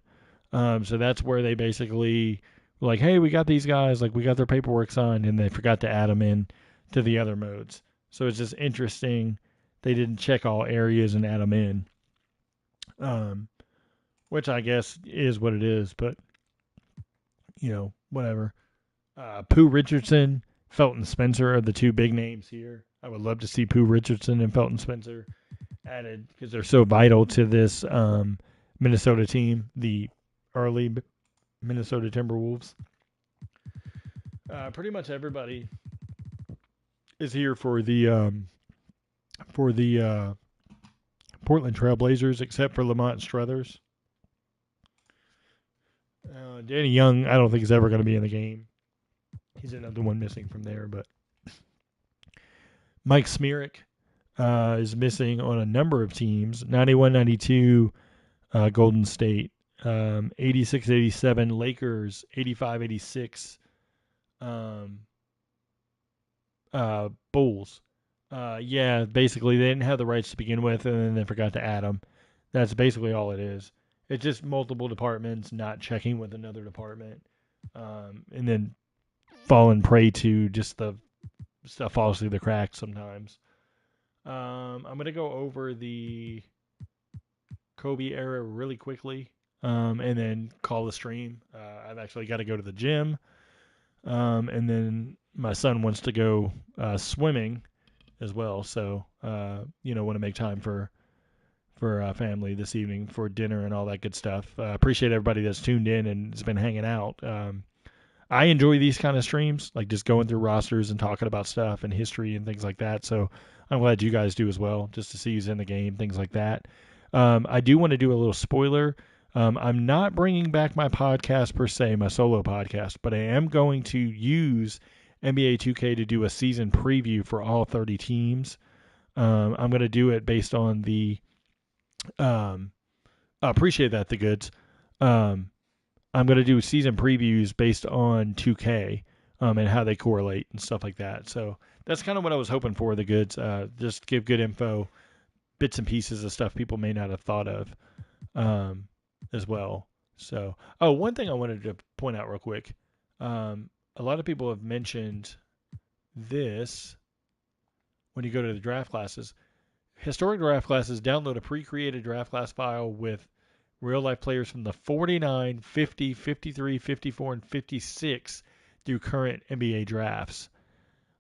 So that's where they basically were like, hey, we got these guys, like we got their paperwork signed, and they forgot to add them in to the other modes. So it's just interesting. They didn't check all areas and add them in, which I guess is what it is, but, whatever. Pooh Richardson, Felton Spencer are the two big names here. I would love to see Pooh Richardson and Felton Spencer added because they're so vital to this Minnesota team, the early Minnesota Timberwolves. Pretty much everybody is here for the Portland Trailblazers except for Lamont Struthers. Danny Young, I don't think is ever going to be in the game. He's another one missing from there, but Mike Smearick is missing on a number of teams. 91-92 Golden State, 86-87 Lakers, 85-86 Bulls. Basically they didn't have the rights to begin with, and then they forgot to add them. That's basically all it is. It's just multiple departments not checking with another department, and then falling prey to just the stuff falls through the cracks sometimes. I'm going to go over the Kobe era really quickly, and then call the stream. I've actually got to go to the gym, and then my son wants to go swimming as well. So, want to make time for family this evening for dinner and all that good stuff. Appreciate everybody that's tuned in and has been hanging out. I enjoy these kind of streams, like just going through rosters and talking about stuff and history and things like that. So I'm glad you guys do as well, just to see who's in the game, things like that. I do want to do a little spoiler. I'm not bringing back my podcast per se, my solo podcast, but I am going to use NBA 2K to do a season preview for all 30 teams. I'm going to do it based on the appreciate that, the goods. I'm going to do season previews based on 2K and how they correlate and stuff like that. So that's kind of what I was hoping for, the goods. Just give good info, bits and pieces of stuff people may not have thought of as well. So, one thing I wanted to point out real quick. A lot of people have mentioned this when you go to the draft classes. Historic draft classes, download a pre-created draft class file with real-life players from the 49, 50, 53, 54, and 56 through current NBA drafts.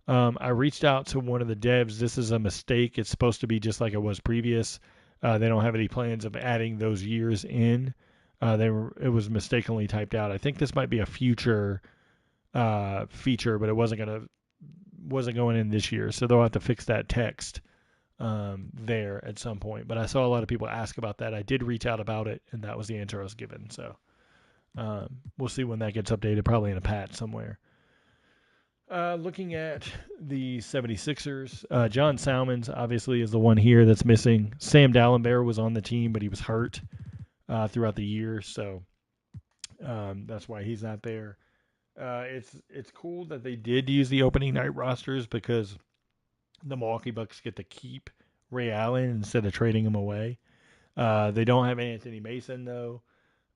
I reached out to one of the devs. This is a mistake. It's supposed to be just like it was previous. They don't have any plans of adding those years in. It was mistakenly typed out. I think this might be a future feature, but it wasn't going in this year. So they'll have to fix that text there at some point. But I saw a lot of people ask about that. I did reach out about it, and that was the answer I was given. So we'll see when that gets updated, probably in a patch somewhere. Looking at the 76ers, John Salmons obviously is the one here that's missing. Sam Dallenberg was on the team, but he was hurt. throughout the year. So that's why he's not there. It's cool that they did use the opening night rosters because the Milwaukee Bucks get to keep Ray Allen instead of trading him away. They don't have Anthony Mason though,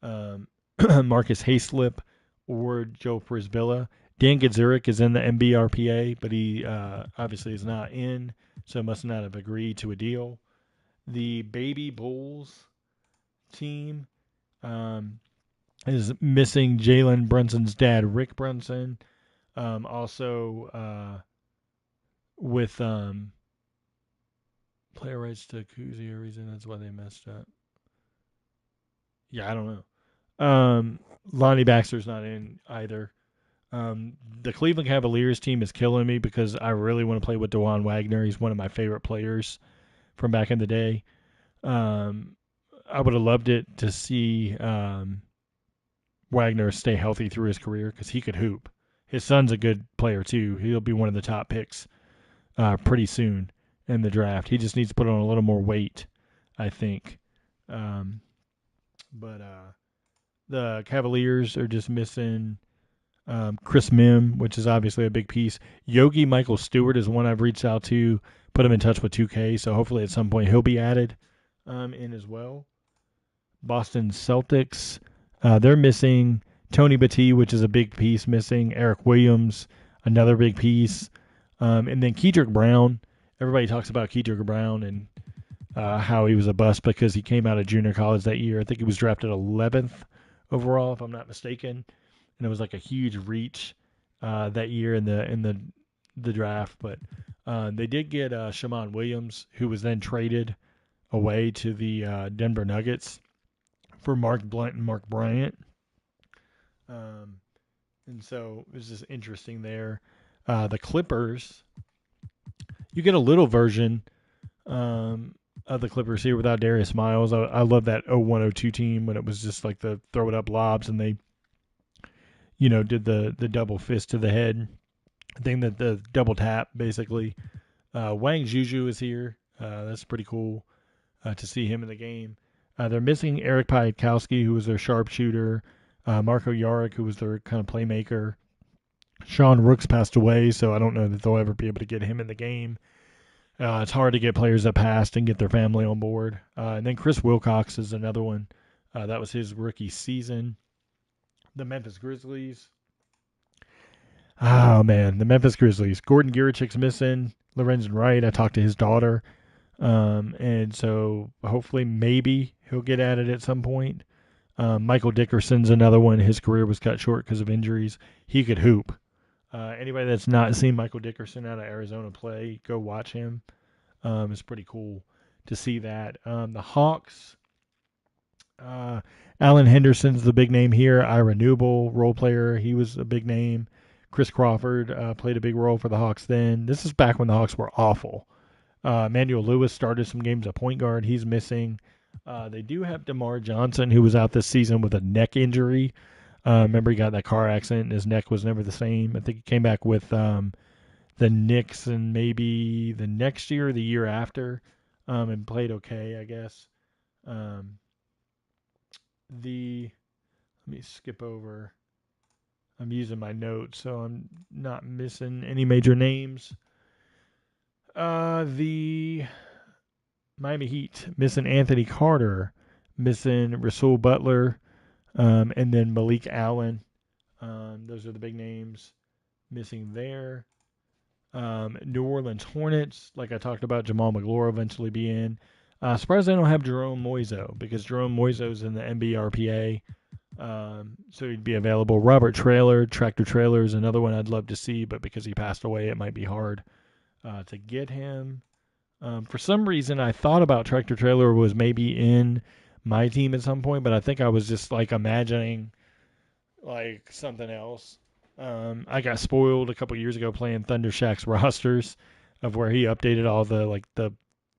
Marcus Hayslip, or Joe Frisbilla. Dan Gadzuric is in the MBRPA, but he obviously is not in, so must not have agreed to a deal. The Baby Bulls team is missing Jalen Brunson's dad, Rick Brunson. Also with player rights to Kuzia reason. That's why they messed up. Yeah, I don't know. Lonnie Baxter's not in either. The Cleveland Cavaliers team is killing me because I really want to play with DeJuan Wagner. He's one of my favorite players from back in the day. I would have loved it to see Wagner stay healthy through his career because he could hoop. His son's a good player too. He'll be one of the top picks pretty soon in the draft. He just needs to put on a little more weight, I think. But the Cavaliers are just missing Chris Mim, which is obviously a big piece. Yogi Michael Stewart is one I've reached out to, put him in touch with 2K, so hopefully at some point he'll be added in as well. Boston Celtics, they're missing Tony Battie, which is a big piece missing. Eric Williams, another big piece. And then Kedrick Brown. Everybody talks about Kedrick Brown and how he was a bust because he came out of junior college that year. I think he was drafted 11th overall, if I'm not mistaken. And it was like a huge reach that year in the draft. But they did get Shammond Williams, who was then traded away to the Denver Nuggets for Mark Blunt and Mark Bryant. And so it was just interesting there. The Clippers, you get a little version of the Clippers here without Darius Miles. I love that 01-02 team when it was just like the throw it up lobs and they, did the double fist to the head thing, that the double tap basically. Wang Juju is here. That's pretty cool to see him in the game. They're missing Eric Piatkowski, who was their sharpshooter. Marco Yarick, who was their kind of playmaker. Sean Rooks passed away, so I don't know that they'll ever be able to get him in the game. It's hard to get players that passed and get their family on board. And then Chris Wilcox is another one. That was his rookie season. The Memphis Grizzlies. Oh, man, the Memphis Grizzlies. Gordon Girichik's missing. Lorenzen Wright, I talked to his daughter. And so hopefully maybe he'll get added at some point. Michael Dickerson's another one. His career was cut short because of injuries. He could hoop. Anybody that's not seen Michael Dickerson out of Arizona play, go watch him. It's pretty cool to see that. The Hawks, Alan Henderson's the big name here. Ira Newble, role player. He was a big name. Chris Crawford played a big role for the Hawks then. This is back when the Hawks were awful. Emmanuel Lewis started some games at point guard. He's missing. They do have DeMar Johnson, who was out this season with a neck injury. Remember, he got in that car accident, and his neck was never the same. I think he came back with the Knicks and maybe the next year or the year after and played okay, I guess. Let me skip over. I'm using my notes, so I'm not missing any major names. The Miami Heat, missing Anthony Carter, missing Rasul Butler, and then Malik Allen. Those are the big names missing there. New Orleans Hornets, like I talked about, Jamal McGlure eventually be in. Surprised they don't have Jerome Moiso because Jerome Moiso's in the NBRPA, so he'd be available. Robert Tractor Trailer is another one I'd love to see, but because he passed away, it might be hard to get him. For some reason, I thought about Tractor Trailer was maybe in my team at some point, but I think I was just like imagining like something else. I got spoiled a couple years ago playing Thunder Shack's rosters of where he updated all the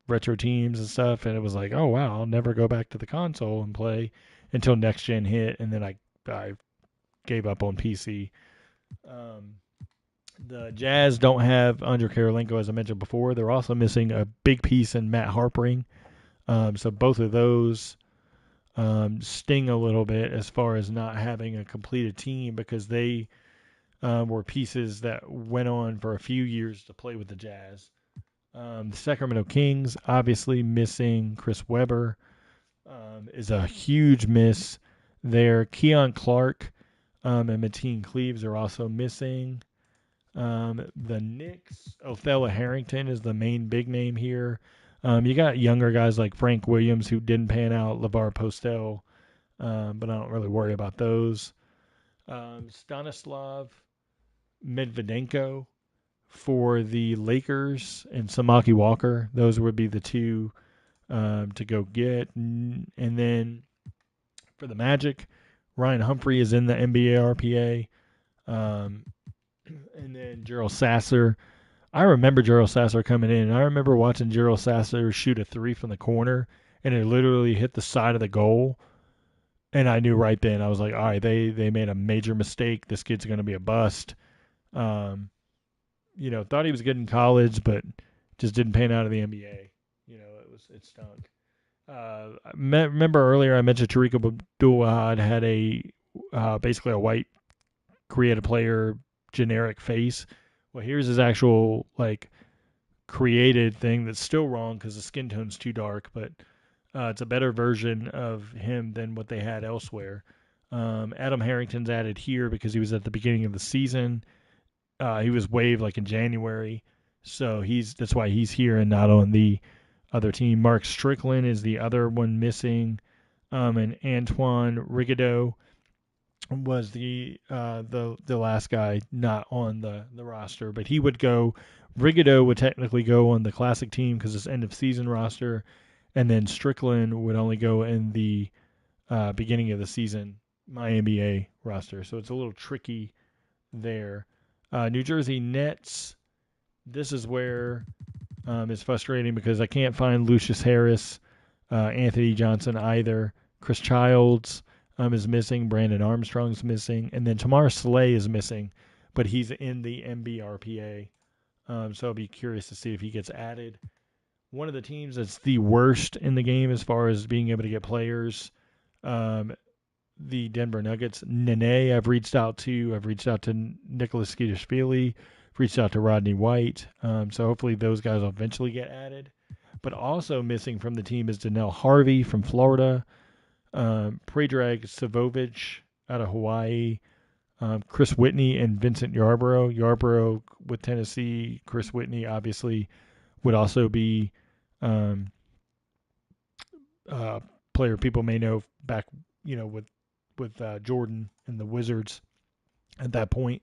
retro teams and stuff, and it was like, oh wow, I'll never go back to the console and play until next gen hit, and then I gave up on PC. The Jazz don't have Andre Karolinko, as I mentioned before. They're also missing a big piece in Matt Harpering. So both of those sting a little bit as far as not having a completed team, because they were pieces that went on for a few years to play with the Jazz. The Sacramento Kings, obviously missing Chris Webber, is a huge miss there. Keon Clark and Mateen Cleaves are also missing. The Knicks, Othello Harrington is the main big name here. You got younger guys like Frank Williams who didn't pan out, LeVar Postel, but I don't really worry about those. Stanislav Medvedenko for the Lakers and Samaki Walker. Those would be the two to go get. And then for the Magic, Ryan Humphrey is in the NBA RPA. And then Gerald Sasser. I remember Gerald Sasser coming in. I remember watching Gerald Sasser shoot a three from the corner, and it literally hit the side of the goal. And I knew right then, I was like, all right, they made a major mistake. This kid's going to be a bust. Thought he was good in college, but just didn't pan out of the NBA. It stunk. Remember earlier I mentioned Tariq Abdul-Wahad had basically a white creative player generic face. Well, here's his actual created thing that's still wrong because the skin tone's too dark, but it's a better version of him than what they had elsewhere. Adam Harrington's added here because he was at the beginning of the season. He was waived in January, so that's why he's here and not on the other team. Mark Strickland is the other one missing, and Antoine Rigaudot was the last guy not on the roster, but he would go. Rigaudot would technically go on the classic team because it's end of season roster, and then Strickland would only go in the beginning of the season MyNBA roster. So it's a little tricky there. New Jersey Nets. This is where it's frustrating because I can't find Lucius Harris, Anthony Johnson either. Chris Childs is missing. Brandon Armstrong's missing. And then Tamar Slay is missing, but he's in the MBRPA. So I'll be curious to see if he gets added. One of the teams that's the worst in the game as far as being able to get players, the Denver Nuggets. Nene, I've reached out to Nicholas Skidishvili. Reached out to Rodney White. So hopefully those guys will eventually get added. But also missing from the team is Donnell Harvey from Florida. Predrag Savovich out of Hawaii. Chris Whitney and Vincent Yarborough. Yarborough with Tennessee. Chris Whitney obviously would also be player people may know back, with Jordan and the Wizards at that point.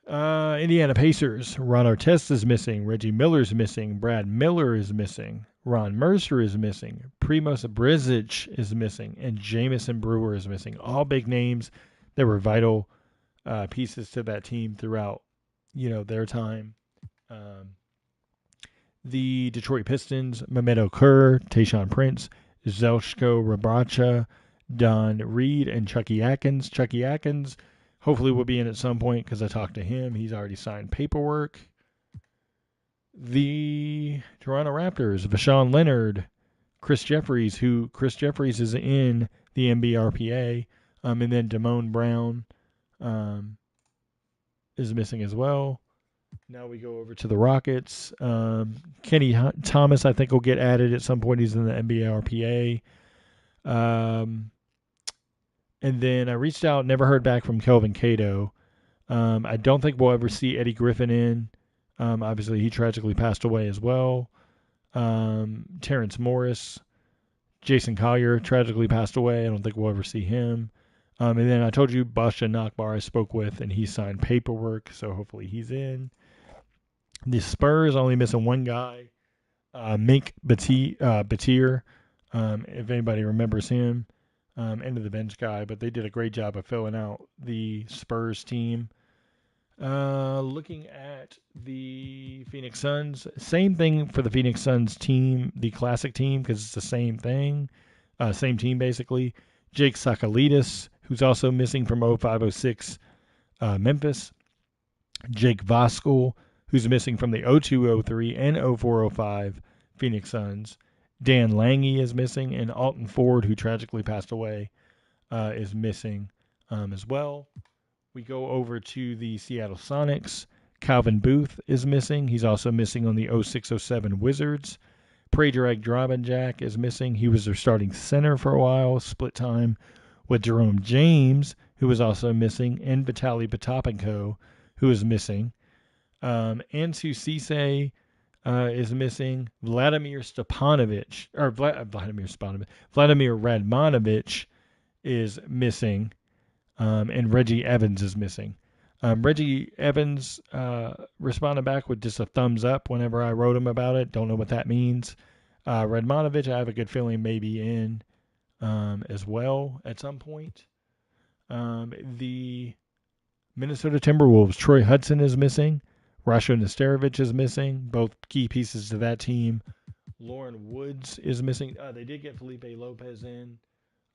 Indiana Pacers. Ron Artest is missing. Reggie Miller's missing. Brad Miller is missing. Ron Mercer is missing. Primoz Brzic is missing. And Jamison Brewer is missing. All big names that were vital pieces to that team throughout, their time. The Detroit Pistons. Mehmet Okur, Tayshaun Prince, Zelshko Rabracha, Don Reed, and Chucky Atkins. Chucky Atkins hopefully will be in at some point because I talked to him. He's already signed paperwork. The Toronto Raptors, Vashawn Leonard, Chris Jeffries is in the NBRPA, and then Damone Brown is missing as well. Now we go over to the Rockets. Kenny Thomas, I think, will get added at some point. He's in the NBRPA. And then I reached out, never heard back from Kelvin Cato. I don't think we'll ever see Eddie Griffin in. Obviously, he tragically passed away as well. Terrence Morris, Jason Collier tragically passed away. I don't think we'll ever see him. And then I told you Basha Nakbar I spoke with, and he signed paperwork, so hopefully he's in. The Spurs only missing one guy, Mink Batir, if anybody remembers him. End of the bench guy, but they did a great job of filling out the Spurs team. Looking at the Phoenix Suns, same thing for the Phoenix Suns team, the classic team, because it's the same thing, same team basically. Jake Sakalidis, who's also missing from 0506 Memphis. Jake Voskuhl, who's missing from the 0203 and 0405 Phoenix Suns. Dan Lange is missing, and Alton Ford, who tragically passed away, is missing as well. We go over to the Seattle Sonics. Calvin Booth is missing. He's also missing on the 06-07 Wizards. Predrag Drobinjak is missing. He was their starting center for a while, split time with Jerome James, who was also missing, and Vitaly Potapenko, who is missing. Ansu Cisse is missing. Vladimir Radmanovich is missing. And Reggie Evans is missing. Reggie Evans responded back with just a thumbs up whenever I wrote him about it. Don't know what that means. Radmanovich, I have a good feeling may be in as well at some point. The Minnesota Timberwolves, Troy Hudson is missing. Rasho Nesterovic is missing. Both key pieces to that team. Lauren Woods is missing. They did get Felipe Lopez in.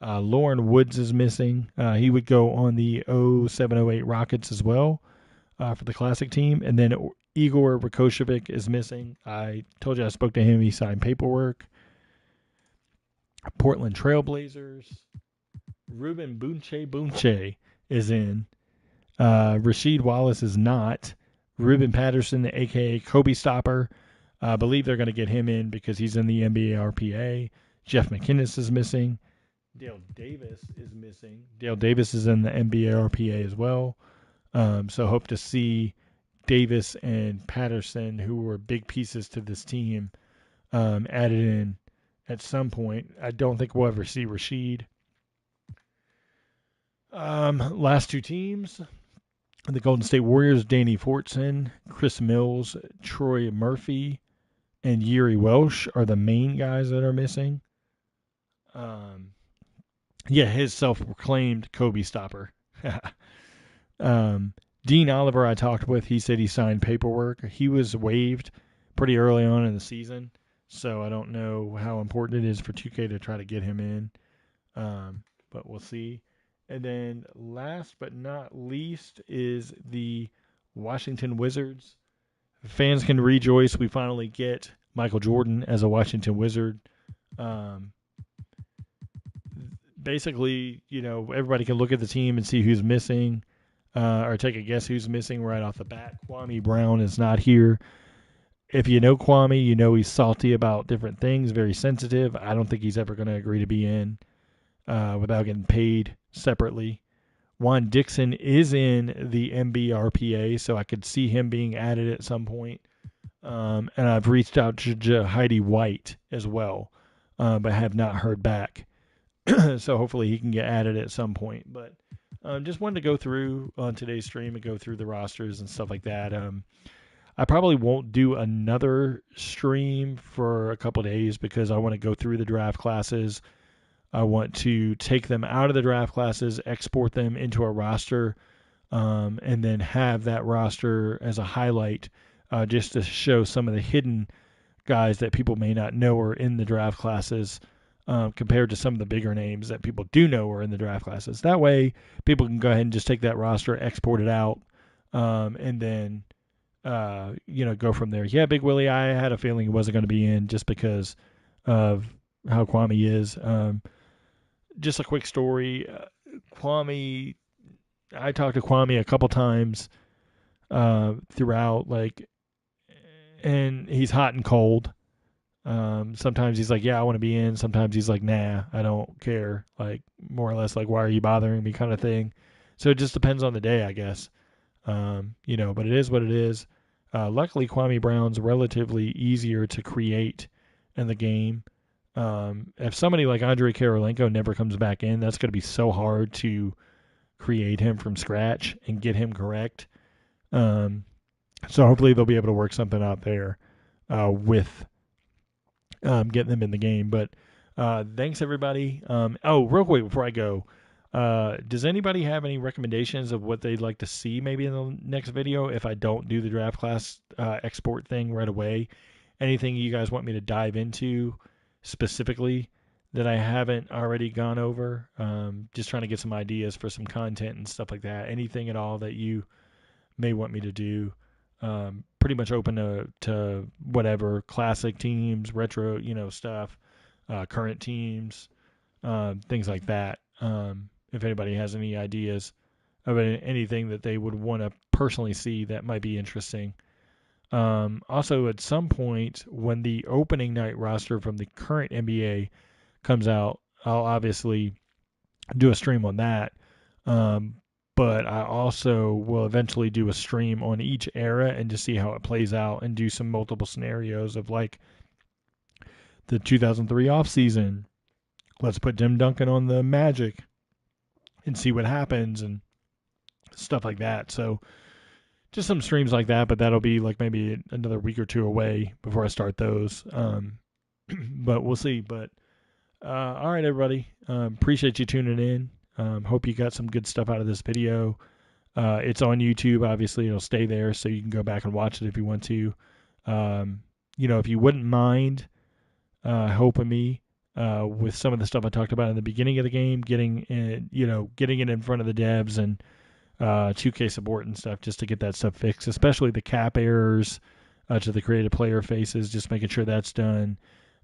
Lauren Woods is missing. He would go on the 07-08 Rockets as well for the Classic team. And then Igor Rakocevic is missing. I told you I spoke to him. He signed paperwork. Portland Trailblazers. Ruben Bunche is in. Rasheed Wallace is not. Ruben Patterson, a.k.a. Kobe Stopper. I believe they're going to get him in because he's in the NBA RPA. Jeff McInnes is missing. Dale Davis is missing. Dale Davis is in the NBA RPA as well. So hope to see Davis and Patterson, who were big pieces to this team, added in at some point. I don't think we'll ever see Rasheed. Last two teams. The Golden State Warriors, Danny Fortson, Chris Mills, Troy Murphy, and Yuri Welsh are the main guys that are missing. His self-proclaimed Kobe Stopper. Dean Oliver I talked with, he said he signed paperwork. He was waived pretty early on in the season, so I don't know how important it is for 2K to try to get him in, but we'll see. And then last but not least is the Washington Wizards. Fans can rejoice. We finally get Michael Jordan as a Washington Wizard. Basically, everybody can look at the team and see who's missing or take a guess who's missing right off the bat. Kwame Brown is not here. If you know Kwame, you know he's salty about different things, very sensitive. I don't think he's ever going to agree to be in without getting paid separately. Juan Dixon is in the MBRPA, so I could see him being added at some point. And I've reached out to Heidi White as well, but have not heard back. So hopefully he can get added at some point. But just wanted to go through on today's stream and go through the rosters and stuff like that. I probably won't do another stream for a couple of days because I want to go through the draft classes. I want to take them out of the draft classes, export them into a roster, and then have that roster as a highlight just to show some of the hidden guys that people may not know are in the draft classes compared to some of the bigger names that people do know are in the draft classes. That way, people can go ahead and just take that roster, export it out, and then go from there. Yeah, Big Willie, I had a feeling he wasn't going to be in just because of how Kwame is. Just a quick story. Kwame, I talked to Kwame a couple times throughout, and he's hot and cold. Sometimes he's like, yeah, I want to be in. Sometimes he's like, nah, I don't care. More or less, why are you bothering me kind of thing. So it just depends on the day, I guess. But it is what it is. Luckily, Kwame Brown's relatively easier to create in the game. If somebody like Andre Karolinko never comes back in, that's going to be so hard to create him from scratch and get him correct. So hopefully they'll be able to work something out there with getting them in the game. But thanks, everybody. Real quick before I go, does anybody have any recommendations of what they'd like to see maybe in the next video if I don't do the draft class export thing right away? Anything you guys want me to dive into specifically that I haven't already gone over? Just trying to get some ideas for some content and stuff like that. Anything at all that you may want me to do. Pretty much open to whatever, classic teams, retro, stuff. current teams, things like that. If anybody has any ideas of anything that they would want to personally see that might be interesting. Also, at some point, when the opening night roster from the current NBA comes out, I'll obviously do a stream on that. Um, but I also will eventually do a stream on each era and just see how it plays out and do some multiple scenarios of like the 2003 offseason. Let's put Tim Duncan on the Magic and see what happens and stuff like that. So just some streams like that, but that'll be like maybe another week or two away before I start those. But we'll see. But all right, everybody. Appreciate you tuning in. Hope you got some good stuff out of this video. It's on YouTube. Obviously, it'll stay there, so you can go back and watch it if you want to. If you wouldn't mind helping me with some of the stuff I talked about in the beginning of the game, getting it in front of the devs and 2K support and stuff, just to get that stuff fixed, especially the cap errors to the creative player faces, just making sure that's done.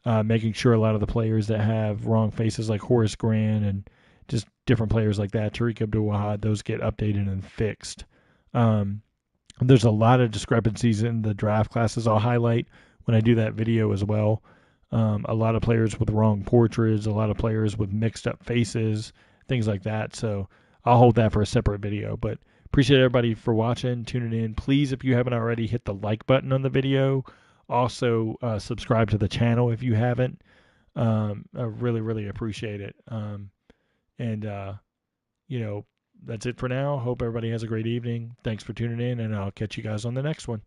Making sure a lot of the players that have wrong faces like Horace Grant and just different players like that, Tariq Abdul-Wahad, those get updated and fixed. There's a lot of discrepancies in the draft classes I'll highlight when I do that video as well. A lot of players with wrong portraits, a lot of players with mixed up faces, things like that. So I'll hold that for a separate video. But appreciate everybody for watching, tuning in. Please, if you haven't already, hit the like button on the video. Also, subscribe to the channel if you haven't. I really, really appreciate it. That's it for now. Hope everybody has a great evening. Thanks for tuning in, and I'll catch you guys on the next one.